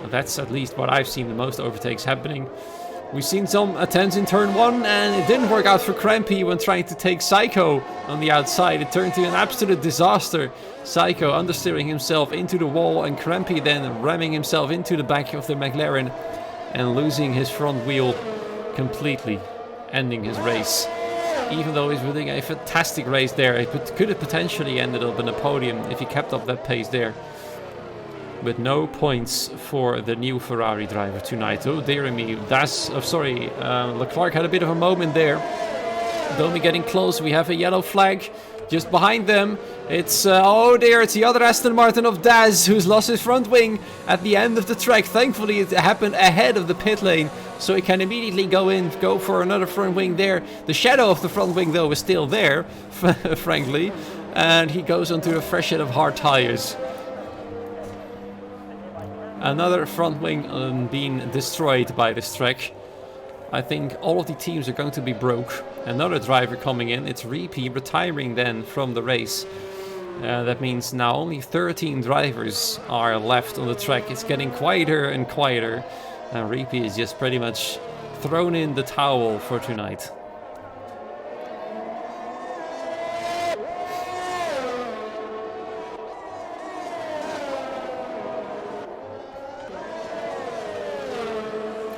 That's at least what I've seen the most overtakes happening. We've seen some attempts in turn 1, and it didn't work out for Crampy when trying to take Psycho on the outside. It turned to an absolute disaster. Psycho understeering himself into the wall, and Crampy then ramming himself into the back of the McLaren and losing his front wheel completely, ending his race. Even though he's doing a fantastic race there, it could have potentially ended up in a podium if he kept up that pace there. But no points for the new Ferrari driver tonight. Oh dear me, Leclerc had a bit of a moment there. Domi getting close, we have a yellow flag just behind them. It's, oh dear, it's the other Aston Martin of Daz who's lost his front wing at the end of the track. Thankfully it happened ahead of the pit lane, so he can immediately go for another front wing there. The shadow of the front wing though is still there, frankly, and he goes onto a fresh set of hard tires. Another front wing being destroyed by this track. I think all of the teams are going to be broke. Another driver coming in. It's Reapy retiring then from the race. That means now only 13 drivers are left on the track. It's getting quieter and quieter. And Reapy is just pretty much thrown in the towel for tonight.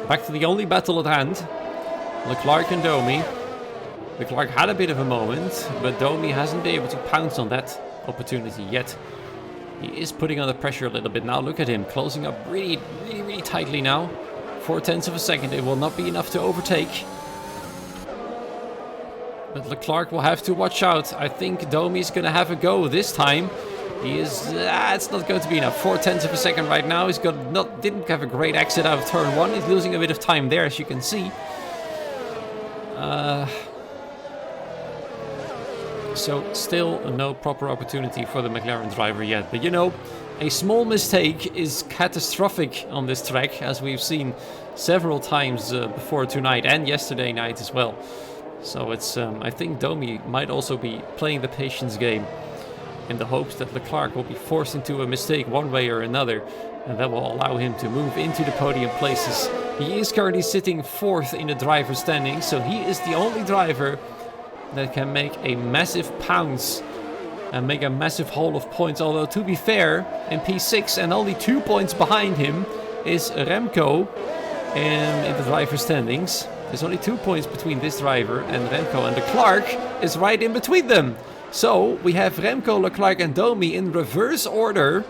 Back to the only battle at hand. Leclerc and Domi. Leclerc had a bit of a moment, but Domi hasn't been able to pounce on that opportunity yet. He is putting under pressure a little bit now. Look at him closing up really tightly now. 0.4 of a second. It will not be enough to overtake. But Leclerc will have to watch out. I think Domi is going to have a go this time. He is. It's not going to be enough. 0.4 of a second right now. He's didn't have a great exit out of turn 1. He's losing a bit of time there, as you can see. So still no proper opportunity for the McLaren driver yet. But you know, a small mistake is catastrophic on this track, as we've seen several times before tonight and yesterday night as well. So it's. I think Domi might also be playing the patience game, in the hopes that Leclerc will be forced into a mistake one way or another, and that will allow him to move into the podium places. He is currently sitting 4th in the driver's standing, so he is the only driver that can make a massive pounce and make a massive haul of points. Although, to be fair, in P6 and only 2 points behind him is Remco in the driver's standings. There's only 2 points between this driver and Remco, and Leclerc is right in between them. So we have Remco, Leclerc and Domi in reverse order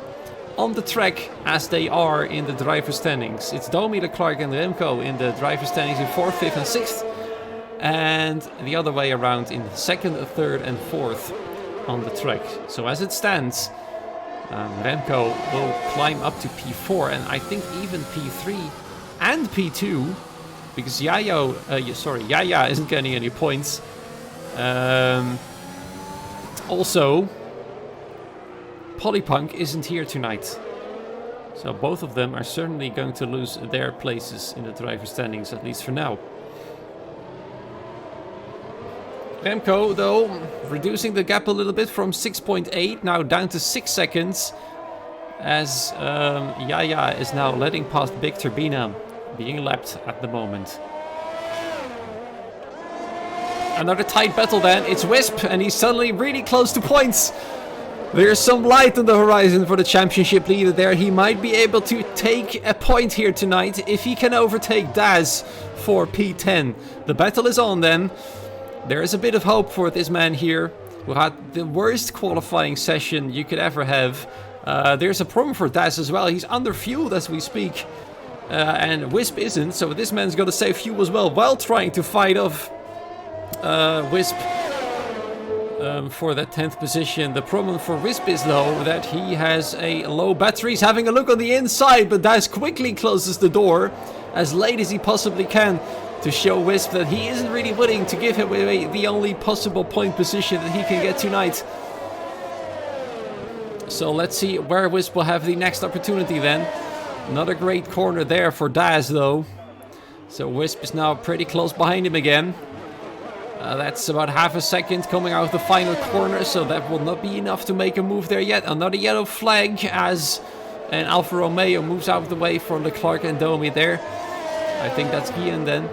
on the track as they are in the driver's standings. It's Domi, Leclerc and Remco in the driver's standings in 4th, 5th and 6th. And the other way around in 2nd, 3rd and 4th on the track. So as it stands, Remco will climb up to P4 and I think even P3 and P2. Because Yaya isn't getting any points. Also, Polypunk isn't here tonight. So both of them are certainly going to lose their places in the driver's standings, at least for now. Remco, though, reducing the gap a little bit from 6.8 now down to 6 seconds. As Yaya is now letting past Big Turbina, being lapped at the moment. Another tight battle then. It's Wisp, and he's suddenly really close to points. There's some light on the horizon for the championship leader there. He might be able to take a point here tonight if he can overtake Daz for P10. The battle is on then. There is a bit of hope for this man here, who had the worst qualifying session you could ever have. There's a problem for Daz as well. He's under fueled as we speak. And Wisp isn't, so this man's got to save fuel as well while trying to fight off Wisp for that 10th position. The problem for Wisp is though that he has a low battery. He's having a look on the inside, but Daz quickly closes the door as late as he possibly can to show Wisp that he isn't really willing to give him away the only possible point position that he can get tonight. So let's see where Wisp will have the next opportunity then. Not a great corner there for Daz though. So Wisp is now pretty close behind him again. That's about half a second coming out of the final corner, so that will not be enough to make a move there yet. Another yellow flag as an Alfa Romeo moves out of the way for Leclerc and Domi there. I think that's Guillen then.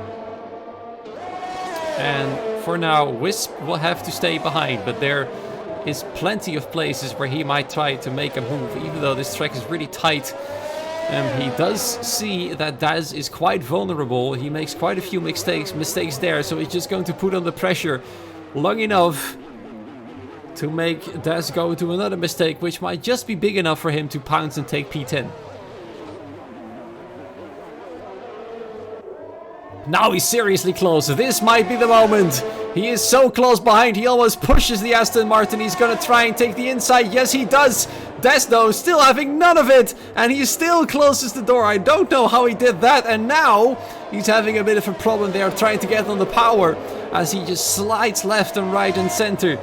And for now, Wisp will have to stay behind, but there is plenty of places where he might try to make a move, even though this track is really tight. He does see that Daz is quite vulnerable. He makes quite a few mistakes there, so he's just going to put on the pressure long enough to make Daz go into another mistake, which might just be big enough for him to pounce and take P10. Now he's seriously close. This might be the moment. He is so close behind. He almost pushes the Aston Martin. He's going to try and take the inside. Yes, he does. Daz, though, still having none of it. And he still closes the door. I don't know how he did that. And now he's having a bit of a problem there, trying to get on the power as he just slides left and right and center.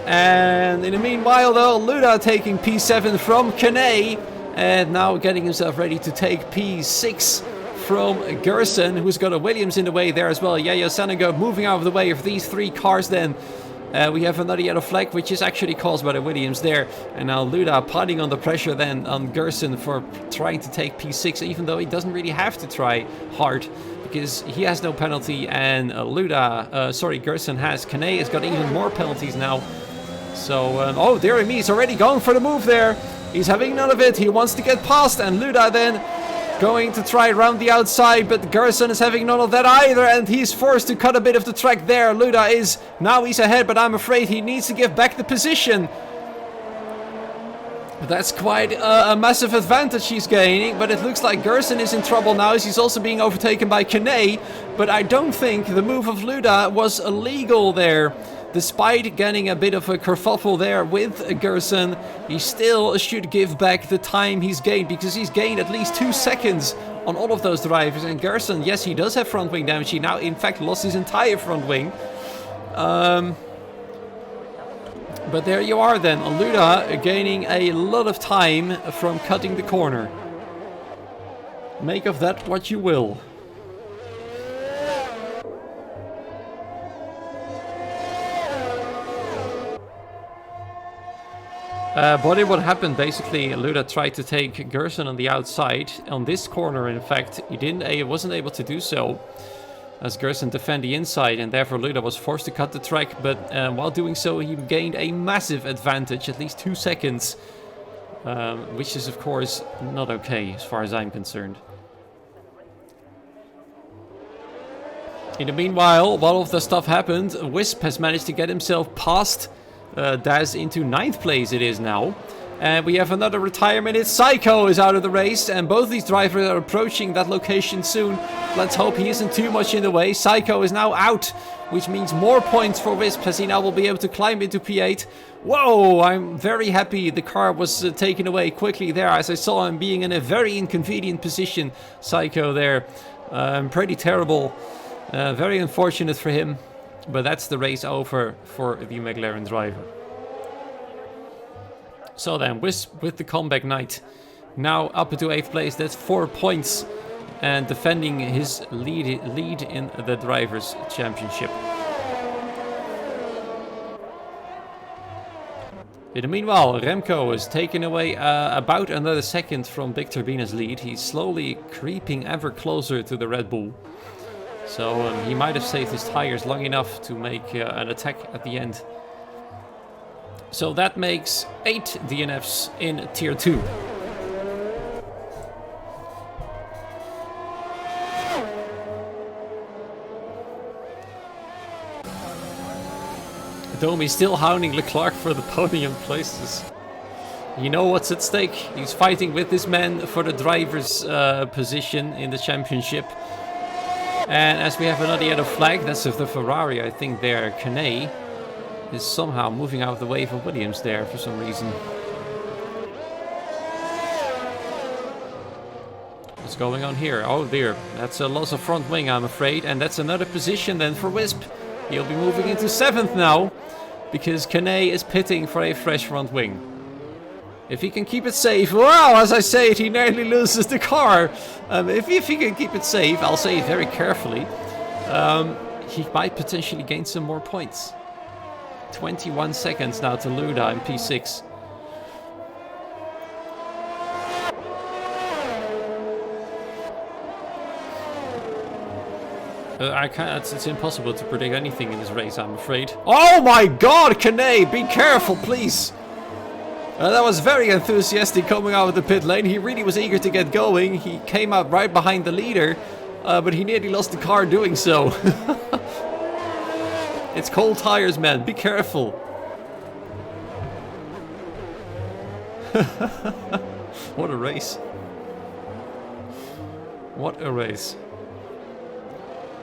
And in the meanwhile, though, Luda taking P7 from Kane. And now getting himself ready to take P6 from Gerson, who's got a Williams in the way there as well. Yaya Sanago moving out of the way of these 3 cars then. We have another yellow flag, which is actually caused by the Williams there. And now Luda piling on the pressure then on Gerson for trying to take P6, even though he doesn't really have to try hard, because he has no penalty, and Gerson has. Kane has got even more penalties now. So, oh, dear me, he's already going for the move there. He's having none of it. He wants to get past, and Luda then going to try around the outside, but Gerson is having none of that either, and he's forced to cut a bit of the track there. Luda is, now he's ahead, but I'm afraid he needs to give back the position. That's quite a massive advantage he's gaining, but it looks like Gerson is in trouble now as he's also being overtaken by Kane, but I don't think the move of Luda was illegal there. Despite getting a bit of a kerfuffle there with Gerson, he still should give back the time he's gained, because he's gained at least 2 seconds on all of those drivers. And Gerson, yes, he does have front wing damage. He now, in fact, lost his entire front wing. But there you are then, Luda gaining a lot of time from cutting the corner. Make of that what you will. What happened, basically, Luda tried to take Gerson on the outside. On this corner, in fact, he wasn't able to do so, as Gerson defended the inside, and therefore Luda was forced to cut the track. But while doing so, he gained a massive advantage, at least 2 seconds, which is, of course, not okay, as far as I'm concerned. In the meanwhile, while all of the stuff happened, Wisp has managed to get himself past Daz into 9th place it is now. And we have another retirement. It's Psycho is out of the race, and both these drivers are approaching that location soon. Let's hope he isn't too much in the way. Psycho is now out, which means more points for Wisp, as he now will be able to climb into P8. Whoa, I'm very happy the car was taken away quickly there, as I saw him being in a very inconvenient position. Psycho there. Pretty terrible. Very unfortunate for him. But that's the race over for the McLaren driver. So then, Wisp with the comeback night. Now up into 8th place, that's 4 points. And defending his lead in the Drivers' Championship. In the meanwhile, Remco is taking away about another second from Big Turbina's lead. He's slowly creeping ever closer to the Red Bull. So he might have saved his tires long enough to make an attack at the end. So that makes 8 DNFs in Tier 2. Domi still hounding Leclerc for the podium places. You know what's at stake. He's fighting with this man for the driver's position in the championship. And as we have another yellow flag, that's of the Ferrari, I think there, Kane is somehow moving out of the way for Williams there for some reason. What's going on here? Oh dear, that's a loss of front wing, I'm afraid. And that's another position then for Wisp. He'll be moving into 7th now, because Kane is pitting for a fresh front wing. If he can keep it safe, wow, as I say it, he nearly loses the car. If he can keep it safe, I'll say it very carefully, he might potentially gain some more points. 21 seconds now to Luda in P6. It's impossible to predict anything in this race, I'm afraid. Oh my god, Kane, be careful, please. That was very enthusiastic coming out of the pit lane. He really was eager to get going. He came out right behind the leader, but he nearly lost the car doing so. It's cold tires, man. Be careful. What a race. What a race.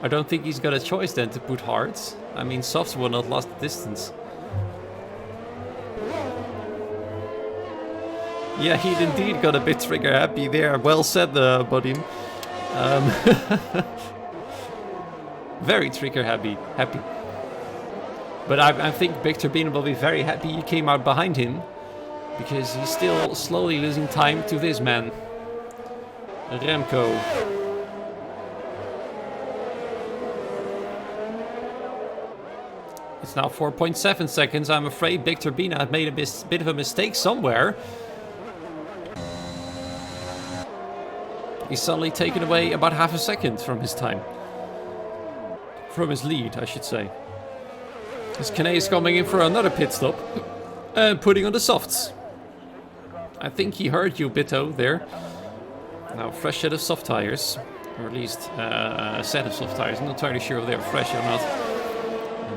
I don't think he's got a choice then to put hards. I mean, softs will not last the distance. Yeah, he indeed got a bit trigger happy there. Well said, buddy. Very trigger happy. But I think Big Turbina will be very happy he came out behind him. because he's still slowly losing time to this man, Remco. It's now 4.7 seconds. I'm afraid Big Turbina had made a bit of a mistake somewhere. He's suddenly taken away about half a second from his time. From his lead, I should say. As Kane is coming in for another pit stop. And putting on the softs. I think he heard you, Bitto, there. Now, fresh set of soft tires. Or at least a set of soft tires. I'm not entirely sure if they're fresh or not.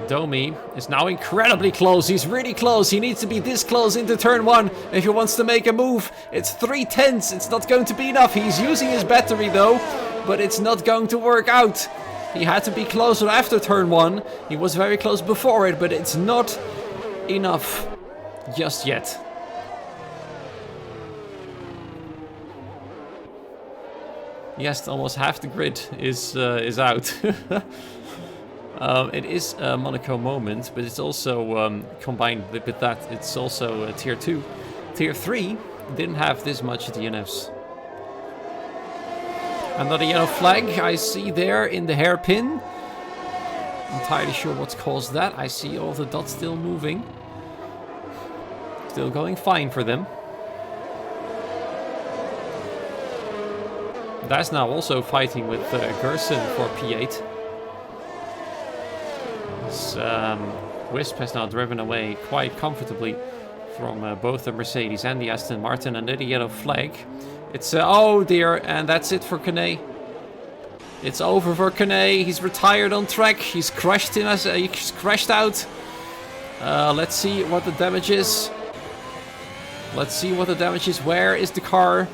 Domi is now incredibly close. He's really close. He needs to be this close into turn 1 if he wants to make a move. It's 3/10. It's not going to be enough. He's using his battery though, but it's not going to work out. He had to be closer after turn 1. He was very close before it, but it's not enough just yet. Yes, almost half the grid is out. It is a Monaco moment, but it's also combined with that. It's also tier 2. Tier 3 didn't have this much DNFs. Another yellow flag I see there in the hairpin. I'm entirely sure what's caused that. I see all the dots still moving. Still going fine for them. That's now also fighting with Gerson for P8. Wisp has now driven away quite comfortably from both the Mercedes and the Aston Martin. Another yellow flag. It's oh dear, and that's it for Kane. It's over for Kane. He's retired on track. He's crashed him as he's crashed out. Let's see what the damage is. Let's see what the damage is. Where is the car?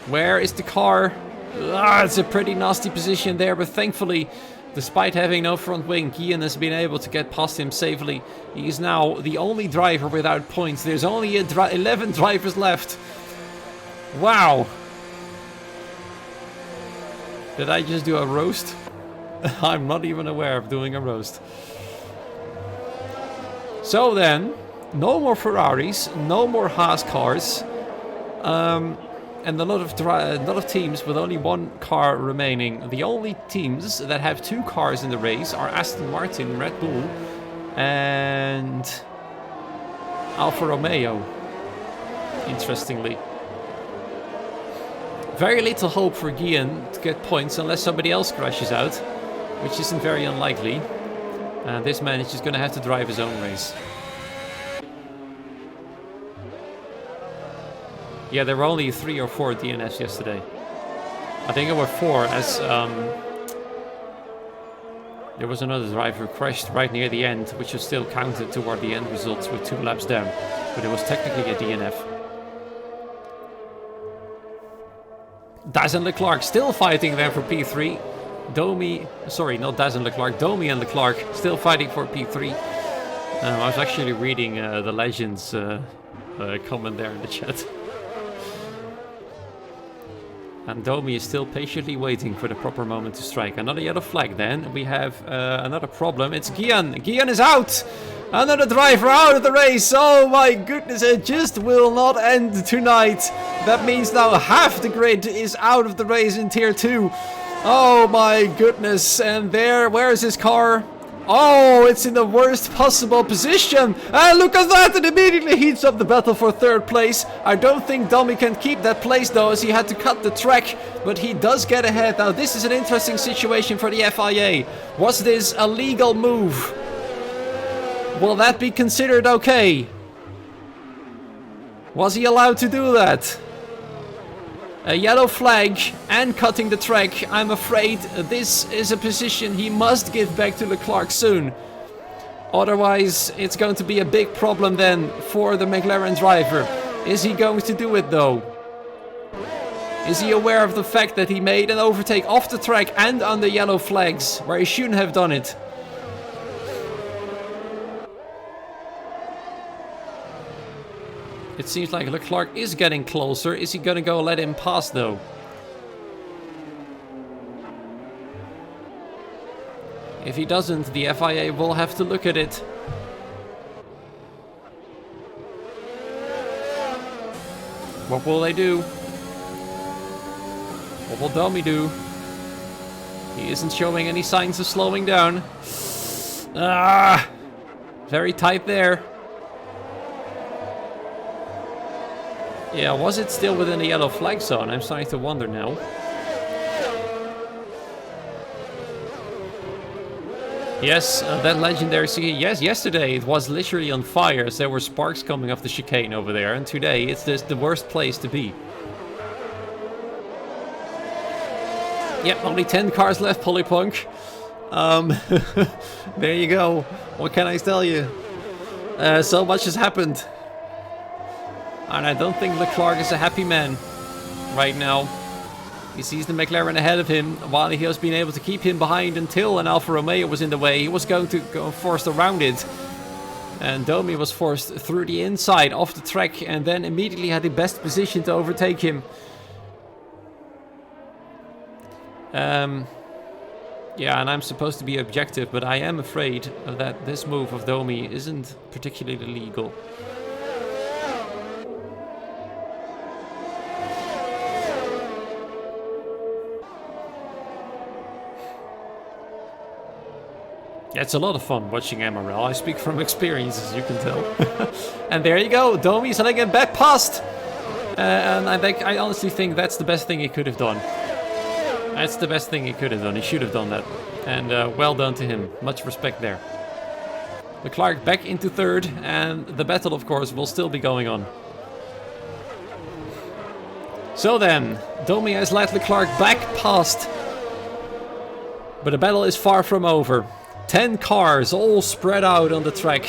Where is the car? It's a pretty nasty position there, but thankfully, despite having no front wing, Guillen has been able to get past him safely. He is now the only driver without points. There's only 11 drivers left. Wow. Did I just do a roast? I'm not even aware of doing a roast. So then, no more Ferraris, no more Haas cars. And a lot of teams with only one car remaining. The only teams that have 2 cars in the race are Aston Martin, Red Bull, and Alfa Romeo. Interestingly. Very little hope for Guillen to get points unless somebody else crashes out, which isn't very unlikely. And this man is just going to have to drive his own race. Yeah, there were only 3 or 4 DNFs yesterday. I think there were 4 as there was another driver who crashed right near the end, which was still counted toward the end results with 2 laps down. But it was technically a DNF. Daz and Leclerc still fighting there for P3. Domi, sorry, not Daz and Leclerc, Domi and Leclerc still fighting for P3. I was actually reading the Legends comment there in the chat. And Domi is still patiently waiting for the proper moment to strike. Another yellow flag then. We have another problem. It's Guillen. Guillen is out! Another driver out of the race. Oh my goodness, it just will not end tonight. That means now half the grid is out of the race in tier 2. Oh my goodness. And there, where is his car? Oh, it's in the worst possible position. And look at that, it immediately heats up the battle for 3rd place. I don't think Domi can keep that place though, as he had to cut the track. But he does get ahead. Now this is an interesting situation for the FIA. Was this a legal move? Will that be considered okay? Was he allowed to do that? A yellow flag and cutting the track. I'm afraid this is a position he must give back to Leclerc soon. Otherwise, it's going to be a big problem then for the McLaren driver. Is he going to do it though? Is he aware of the fact that he made an overtake off the track and under yellow flags where he shouldn't have done it? It seems like Leclerc is getting closer. Is he going to go let him pass though? If he doesn't, the FIA will have to look at it. What will they do? What will Domi do? He isn't showing any signs of slowing down. Ah! Very tight there. Yeah, was it still within the yellow flag zone? I'm starting to wonder now. Yes, that legendary CK. Yes, yesterday it was literally on fire as there were sparks coming off the chicane over there. And today it's just the worst place to be. Yep, only 10 cars left, Polypunk. There you go. What can I tell you? So much has happened. And I don't think Leclerc is a happy man right now. He sees the McLaren ahead of him, while he has been able to keep him behind until an Alfa Romeo was in the way. He was going to go forced around it. And Domi was forced through the inside, off the track, and then immediately had the best position to overtake him. Yeah, and I'm supposed to be objective, but I am afraid that this move of Domi isn't particularly legal. Yeah, it's a lot of fun watching MRL. I speak from experience, as you can tell. And there you go, Domi's letting him back past. And I honestly think that's the best thing he could have done. That's the best thing he could have done. He should have done that. And well done to him. Much respect there. Leclerc back into third. And the battle, of course, will still be going on. So then, Domi has led Leclerc back past. But the battle is far from over. 10 cars all spread out on the track.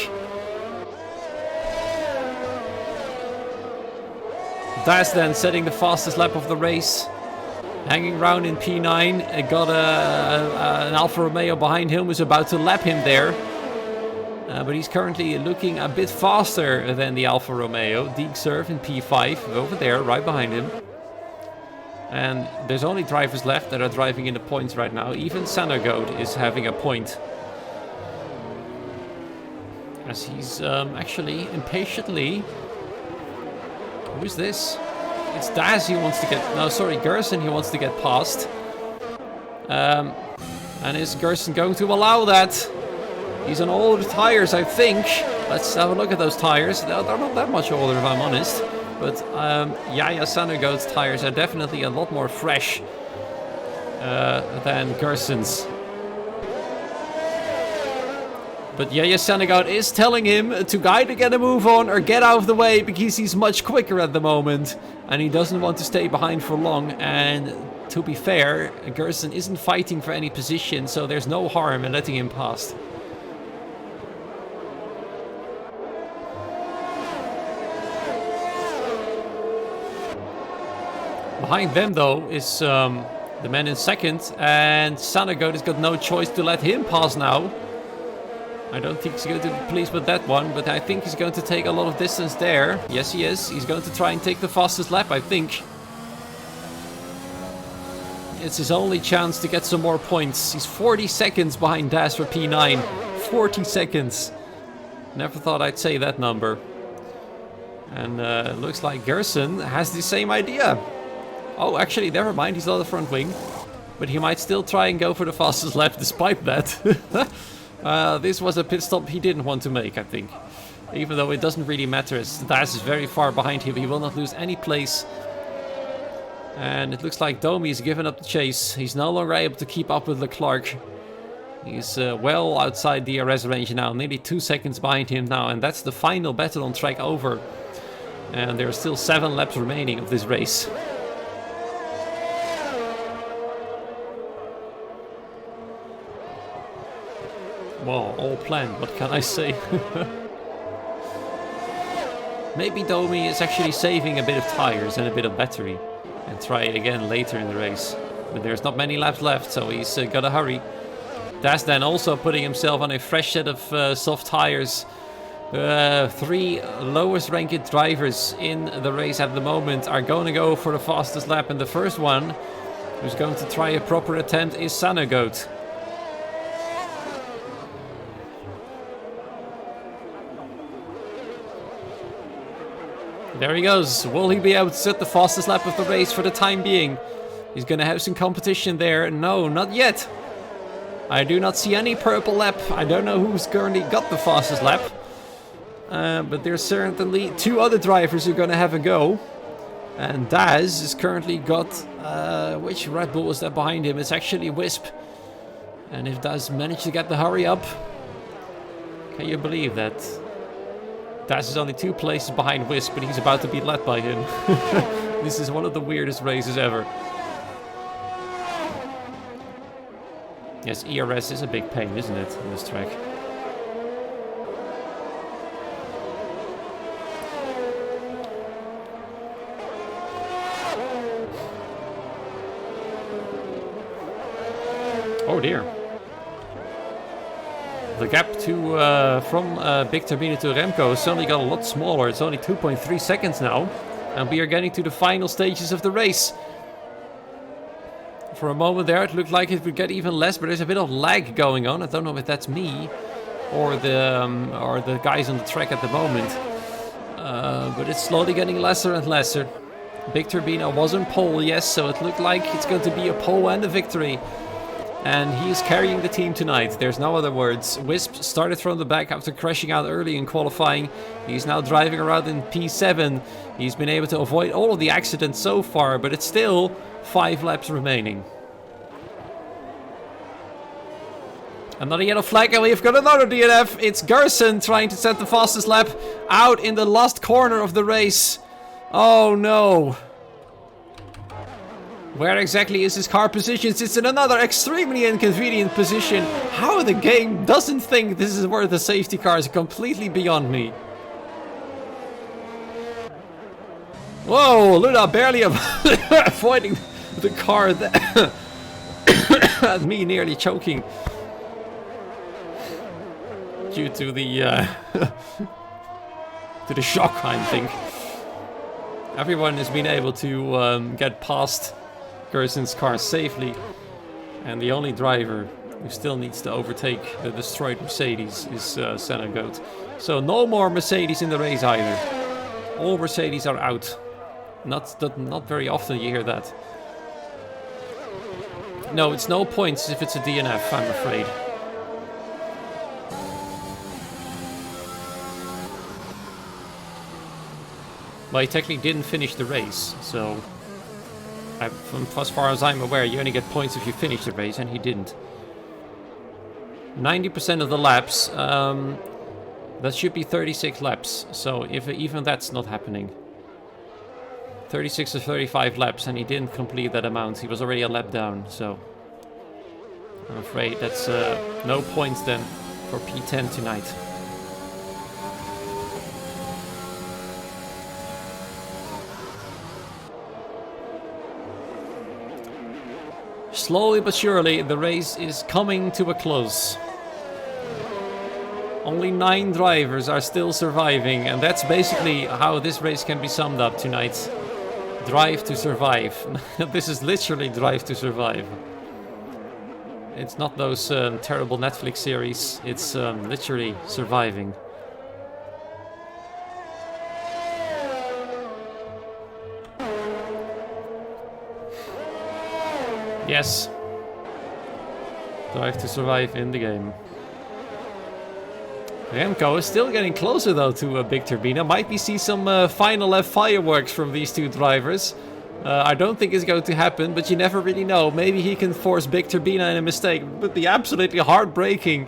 Das then setting the fastest lap of the race. Hanging around in P9. Got an Alfa Romeo behind him who's about to lap him there. But he's currently looking a bit faster than the Alfa Romeo. Deek Surf in P5 over there, right behind him. And there's only drivers left that are driving in the points right now. Even Sanagoat is having a point. As he's actually impatiently... Who's this? It's Daz he wants to get... No, sorry, Gerson he wants to get past. And is Gerson going to allow that? He's on older tires, I think. Let's have a look at those tires. They're not that much older, if I'm honest. But Yaya Sanagoat's tires are definitely a lot more fresh than Gerson's. But Yaya Sanagoat is telling him to either get a move on or get out of the way because he's much quicker at the moment. And he doesn't want to stay behind for long. And to be fair, Gerson isn't fighting for any position, so there's no harm in letting him past. Behind them, though, is the man in second. And Sanagoat has got no choice to let him pass now. I don't think he's going to be pleased with that one, but I think he's going to take a lot of distance there. Yes, he is. He's going to try and take the fastest lap, I think. It's his only chance to get some more points. He's 40 seconds behind Das for P9. 40 seconds. Never thought I'd say that number. And looks like Gerson has the same idea. Oh, actually, never mind. He's on the front wing. But he might still try and go for the fastest lap despite that. This was a pit stop he didn't want to make, I think. Even though it doesn't really matter, as Das is very far behind him. He will not lose any place. And it looks like Domi's given up the chase. He's no longer able to keep up with Leclerc. He's well outside the DRS range now. Nearly 2 seconds behind him now. And that's the final battle on track over. And there are still 7 laps remaining of this race. Well, all planned, what can I say? Maybe Domi is actually saving a bit of tires and a bit of battery. And try it again later in the race. But there's not many laps left, so he's got to hurry. Das then also putting himself on a fresh set of soft tires. 3 lowest ranked drivers in the race at the moment are going to go for the fastest lap. And the first one who's going to try a proper attempt is Sanagoat. There he goes. Will he be able to set the fastest lap of the race for the time being? He's going to have some competition there. No, not yet. I do not see any purple lap. I don't know who's currently got the fastest lap. But there's certainly 2 other drivers who are going to have a go. And Daz has currently got... which Red Bull is that behind him? It's actually Wisp. And if Daz managed to get the hurry up... Can you believe that? Daz is only 2 places behind Wisp, but he's about to be led by him. This is one of the weirdest races ever. Yes, ERS is a big pain, isn't it, on this track? Oh dear. The gap to from Big Turbine to Remco has suddenly got a lot smaller. It's only 2.3 seconds now. And we are getting to the final stages of the race. For a moment there, it looked like it would get even less, but there's a bit of lag going on. I don't know if that's me or the guys on the track at the moment. But it's slowly getting lesser and lesser. Big Turbine was on pole, yes, so it looked like it's going to be a pole and a victory. And he is carrying the team tonight. There's no other words. Wisp started from the back after crashing out early in qualifying. He's now driving around in P7. He's been able to avoid all of the accidents so far, but it's still 5 laps remaining. Another yellow flag, and we've got another DNF. It's Gerson trying to set the fastest lap out in the last corner of the race. Oh no. Where exactly is his car positioned? It's in another extremely inconvenient position. How the game doesn't think this is where the safety car is completely beyond me. Whoa, Luna barely avoiding the car that had me nearly choking. Due to the to the shock, I think. Everyone has been able to get past Gerson's car safely, and the only driver who still needs to overtake the destroyed Mercedes is Senna Goat. So no more Mercedes in the race either. All Mercedes are out. Not very often you hear that. No, it's no points if it's a DNF, I'm afraid. Well, he technically didn't finish the race, so from as far as I'm aware, you only get points if you finish the race, and he didn't. 90% of the laps, that should be 36 laps, so if even that's not happening. 36 or 35 laps, and he didn't complete that amount. He was already a lap down, so I'm afraid that's no points then for P10 tonight. Slowly but surely, the race is coming to a close. Only 9 drivers are still surviving, and that's basically how this race can be summed up tonight. Drive to survive. This is literally Drive to Survive. It's not those terrible Netflix series, it's literally surviving. Yes. Drive to Survive in the game. Remco is still getting closer though to Big Turbine. Might we see some final lap fireworks from these 2 drivers? I don't think it's going to happen, but you never really know. Maybe he can force Big Turbine in a mistake. It would be absolutely heartbreaking,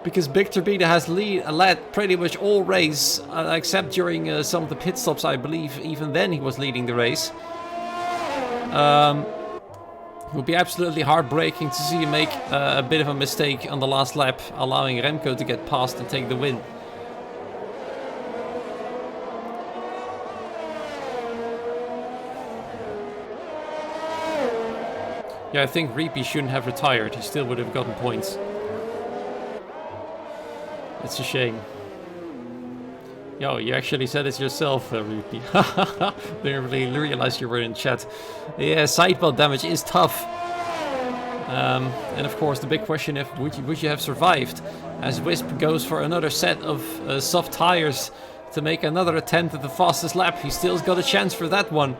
because Big Turbine has led pretty much all race, except during some of the pit stops, I believe. Even then he was leading the race. It would be absolutely heartbreaking to see him make a bit of a mistake on the last lap, allowing Remco to get past and take the win. Yeah, I think Reapy shouldn't have retired. He still would have gotten points. It's a shame. Yo, you actually said it yourself, Reapy. Didn't really realize you were in chat. Yeah, sidewall damage is tough. And of course, the big question is, would you have survived? As Wisp goes for another set of soft tires to make another attempt at the fastest lap. He still's got a chance for that one.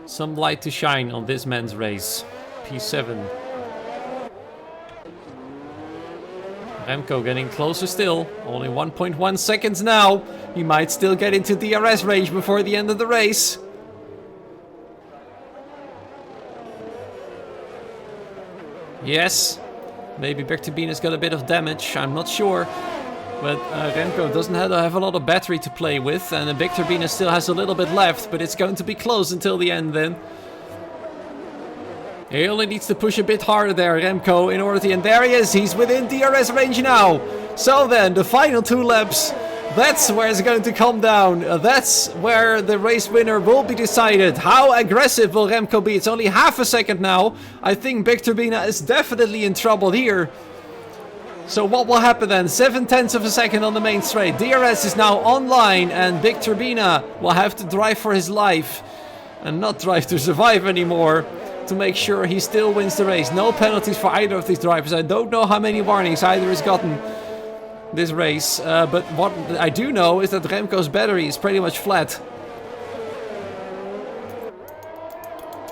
Some light to shine on this man's race. P7. Remco getting closer still. Only 1.1 seconds now. He might still get into DRS range before the end of the race. Yes. Maybe Bertubina's got a bit of damage. I'm not sure. But Remco doesn't have a lot of battery to play with. And Bertubina still has a little bit left. But it's going to be close until the end then. He only needs to push a bit harder there, Remco, in order to... And there he is, he's within DRS range now. So then, the final 2 laps, that's where it's going to come down. That's where the race winner will be decided. How aggressive will Remco be? It's only half a second now. I think Bertubina is definitely in trouble here. So what will happen then? 0.7 of a second on the main straight. DRS is now online, and Bertubina will have to drive for his life. And not drive to survive anymore. To make sure he still wins the race. No penalties for either of these drivers. I don't know how many warnings either has gotten this race. But what I do know is that Remco's battery is pretty much flat.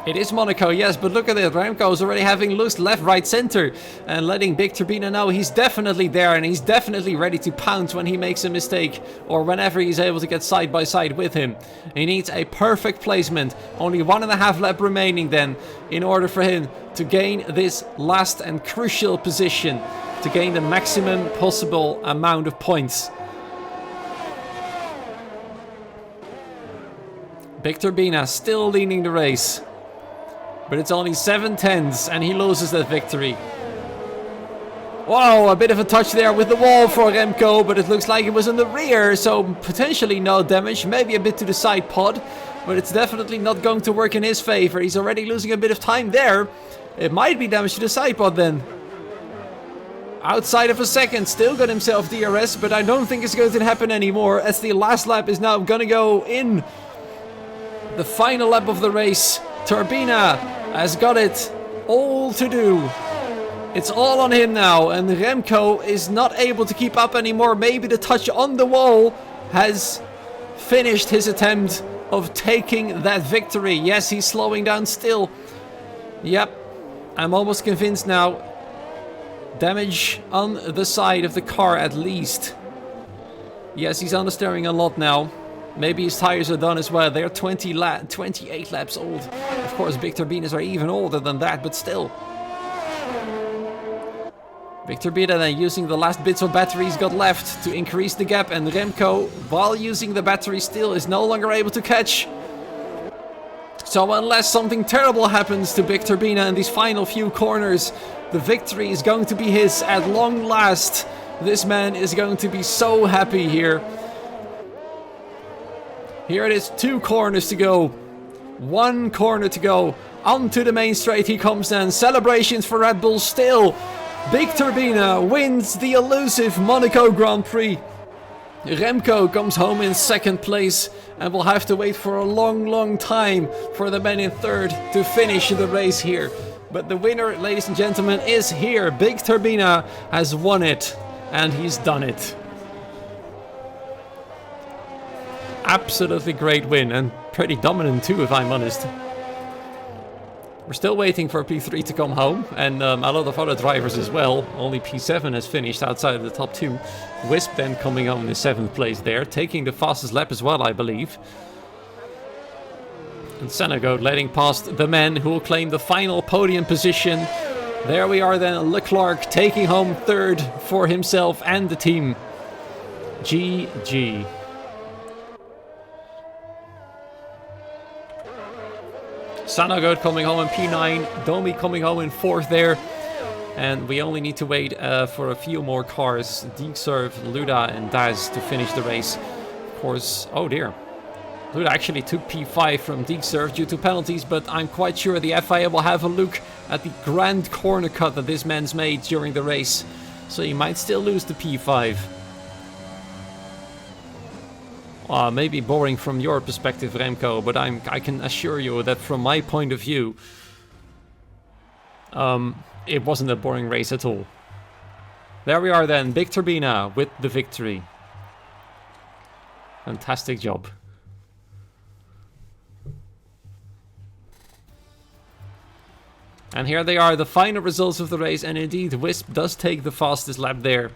It is Monaco, yes, but look at it. Remco is already having loose left, right, center. And letting Bertubina know he's definitely there. And he's definitely ready to pounce when he makes a mistake. Or whenever he's able to get side by side with him. He needs a perfect placement. Only 1.5 lap remaining then. In order for him to gain this last and crucial position. To gain the maximum possible amount of points. Bertubina still leading the race. But it's only 7/10 and he loses that victory. Whoa, a bit of a touch there with the wall for Remco, but it looks like it was in the rear, so potentially no damage, maybe a bit to the side pod, but it's definitely not going to work in his favor. He's already losing a bit of time there. It might be damage to the side pod then. Outside of a second, still got himself DRS, but I don't think it's going to happen anymore, as the last lap is now going to go in. The final lap of the race. Turbina has got it all to do. It's all on him now, and Remco is not able to keep up anymore. Maybe the touch on the wall has finished his attempt of taking that victory. Yes, he's slowing down still. Yep, I'm almost convinced now. Damage on the side of the car at least. Yes, he's on the steering a lot now. Maybe his tires are done as well. They're 28 laps old. Of course, Bertubinas are even older than that, but still. Bertubina then using the last bits of battery he's got left to increase the gap. And Remco, while using the battery still, is no longer able to catch. So unless something terrible happens to Bertubina in these final few corners, the victory is going to be his at long last. This man is going to be so happy here. Here it is, 2 corners to go. 1 corner to go. Onto the main straight he comes then. Celebrations for Red Bull still. Bertubina wins the elusive Monaco Grand Prix. Remco comes home in 2nd place and will have to wait for a long time for the man in 3rd to finish the race here. But the winner, ladies and gentlemen, is here. Bertubina has won it, and he's done it. Absolutely great win, and pretty dominant too, if I'm honest. We're still waiting for P3 to come home, and a lot of other drivers as well. Only P7 has finished outside of the top 2. Wisp then coming home in 7th place there, taking the fastest lap as well, I believe. And Senegal letting past the men who will claim the final podium position. There we are then, Leclerc taking home 3rd for himself and the team. GG. Sanagot coming home in P9, Domi coming home in 4th there. And we only need to wait for a few more cars. Deekserv, Luda and Daz to finish the race. Of course, oh dear. Luda actually took P5 from Deekserv due to penalties, but I'm quite sure the FIA will have a look at the grand corner cut that this man's made during the race. So he might still lose the P5. Maybe boring from your perspective, Remco, but I can assure you that from my point of view, it wasn't a boring race at all. There we are then, Big Turbina with the victory. Fantastic job. And here they are, the final results of the race, and indeed Wisp does take the fastest lap there.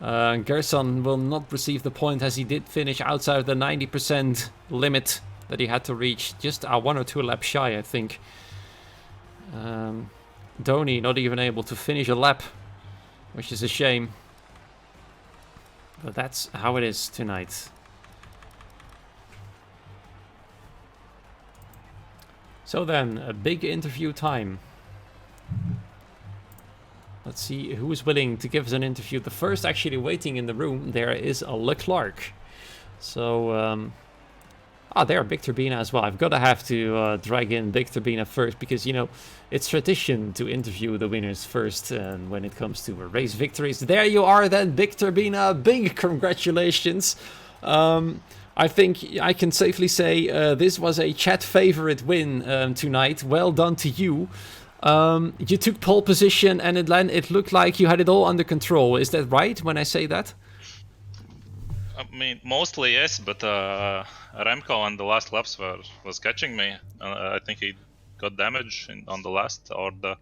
Gerson will not receive the point as he did finish outside of the 90% limit that he had to reach, just 1 or 2 laps shy, I think. Donny not even able to finish a lap, which is a shame. But that's how it is tonight. So then, a big interview time. Let's see who is willing to give us an interview. The first actually waiting in the room there is Leclerc. So, there, Big Turbina as well. I've got to have to drag in Big Turbina first because, you know, it's tradition to interview the winners first when it comes to race victories. There you are then, Big Turbina. Big congratulations. I think I can safely say this was a chat favorite win tonight. Well done to you. You took pole position and it looked like you had it all under control. Is that right when I say that? I mean, mostly yes, but Remco on the last laps was catching me. I think he got damage on the last or the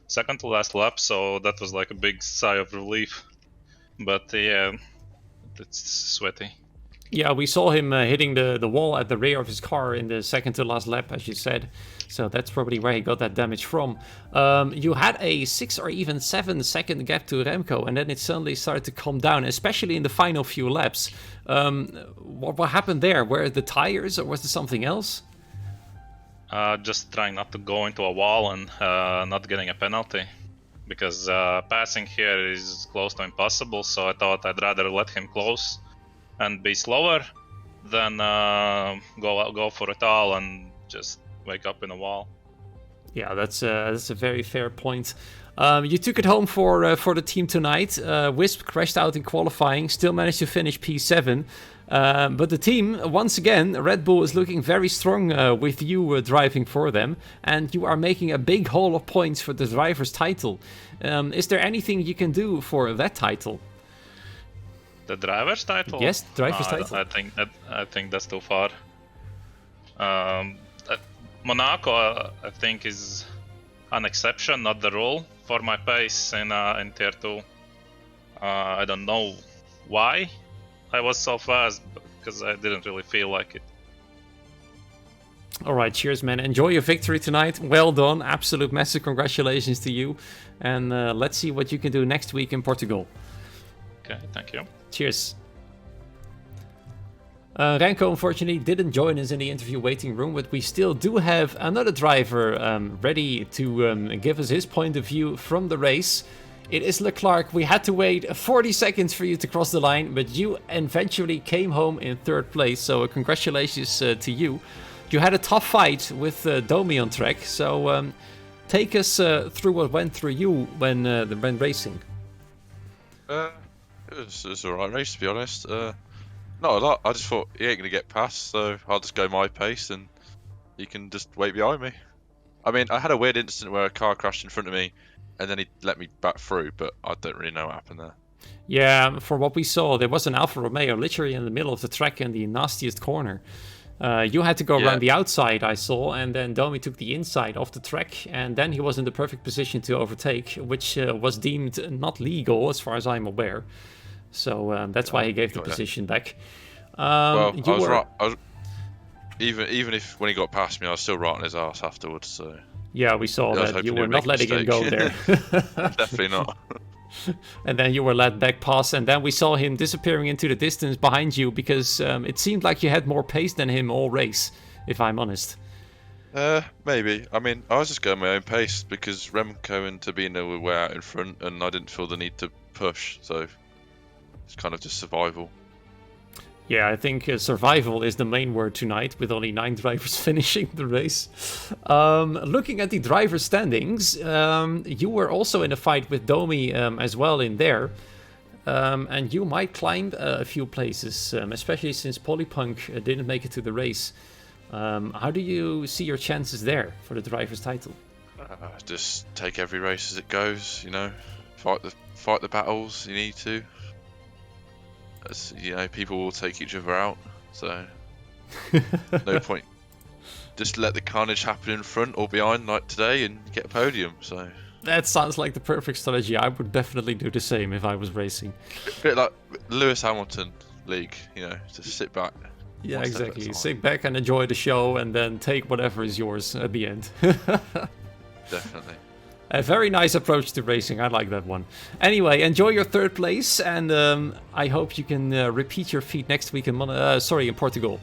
second to last lap, so that was like a big sigh of relief. But yeah, it's sweaty. Yeah, we saw him hitting the wall at the rear of his car in the second to last lap, as you said. So that's probably where he got that damage from. You had a 6 or even 7 second gap to Remco, and then it suddenly started to calm down, especially in the final few laps. What happened there? Were the tires, or was there something else? Just trying not to go into a wall and not getting a penalty. Because passing here is close to impossible, so I thought I'd rather let him close and be slower than go for it all and just wake up in a wall. Yeah, that's a very fair point. You took it home for the team tonight. Wisp crashed out in qualifying, still managed to finish P7. But the team, once again, Red Bull is looking very strong with you driving for them. And you are making a big haul of points for the driver's title. Is there anything you can do for that title? The driver's title? Yes, driver's title. I think that's too far. Monaco, I think, is an exception, not the rule, for my pace in Tier 2. I don't know why I was so fast, because I didn't really feel like it. Alright, cheers man. Enjoy your victory tonight. Well done. Absolute massive congratulations to you. And let's see what you can do next week in Portugal. Okay, thank you. Cheers. Remco unfortunately didn't join us in the interview waiting room, but we still do have another driver ready to give us his point of view from the race. It is Leclerc. We had to wait 40 seconds for you to cross the line, but you eventually came home in 3rd place, so congratulations to you. You had a tough fight with Domi on track, so take us through what went through you when racing. It was a alright race, to be honest. Not a lot. I just thought he ain't going to get past, so I'll just go my pace and he can just wait behind me. I mean, I had a weird incident where a car crashed in front of me and then he let me back through, but I don't really know what happened there. Yeah, for what we saw, there was an Alfa Romeo literally in the middle of the track in the nastiest corner. You had to go around the outside, I saw, and then Domi took the inside of the track, and then he was in the perfect position to overtake, which was deemed not legal as far as I'm aware. So that's why he gave the position back. Well, I was right. Even if when he got past me, I was still right on his ass afterwards. So yeah, we saw that you were not letting him go there. Definitely not. And then you were let back past, and then we saw him disappearing into the distance behind you because it seemed like you had more pace than him all race, if I'm honest. Maybe. I mean, I was just going my own pace because Remco and Turbina were way out in front, and I didn't feel the need to push. So it's kind of just survival. Yeah, I think survival is the main word tonight, with only 9 drivers finishing the race. Looking at the driver standings, you were also in a fight with Domi as well in there. And you might climb a few places, especially since Polypunk didn't make it to the race. How do you see your chances there for the driver's title? Just take every race as it goes, you know. Fight fight the battles you need to. As you know, people will take each other out, so no point. Just let the carnage happen in front or behind, like today, and get a podium. So That sounds like the perfect strategy. I would definitely do the same if I was racing. a bit like Lewis Hamilton League, you know, just sit back. Yeah, one step at a exactly. time. Sit back and enjoy the show, and then take whatever is yours at the end. Definitely. A very nice approach to racing. I like that one. Anyway, enjoy your third place, and I hope you can repeat your feat next week in in Portugal.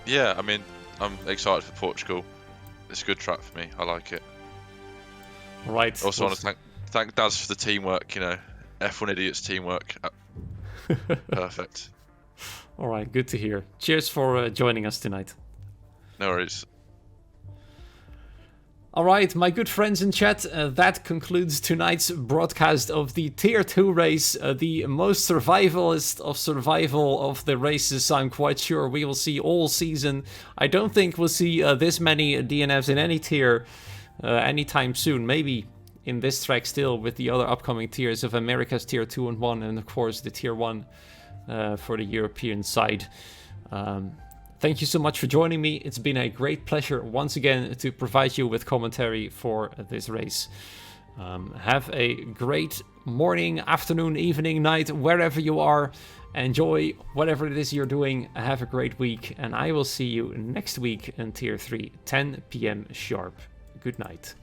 Yeah, I mean, I'm excited for Portugal. It's a good track for me. I like it. All right. Also, want to thank Daz for the teamwork. You know, F1 idiots teamwork. Perfect. All right. Good to hear. Cheers for joining us tonight. No worries. All right, my good friends in chat, that concludes tonight's broadcast of the Tier 2 race, the most survivalist of survival of the races I'm quite sure we will see all season. I don't think we'll see this many DNFs in any tier anytime soon. Maybe in this track still with the other upcoming tiers of America's Tier 2 and 1 and of course the Tier 1 for the European side. Thank you so much for joining me. It's been a great pleasure once again to provide you with commentary for this race. Have a great morning, afternoon, evening, night, wherever you are. Enjoy whatever it is you're doing. Have a great week, and I will see you next week in Tier 3, 10 p.m. sharp. Good night.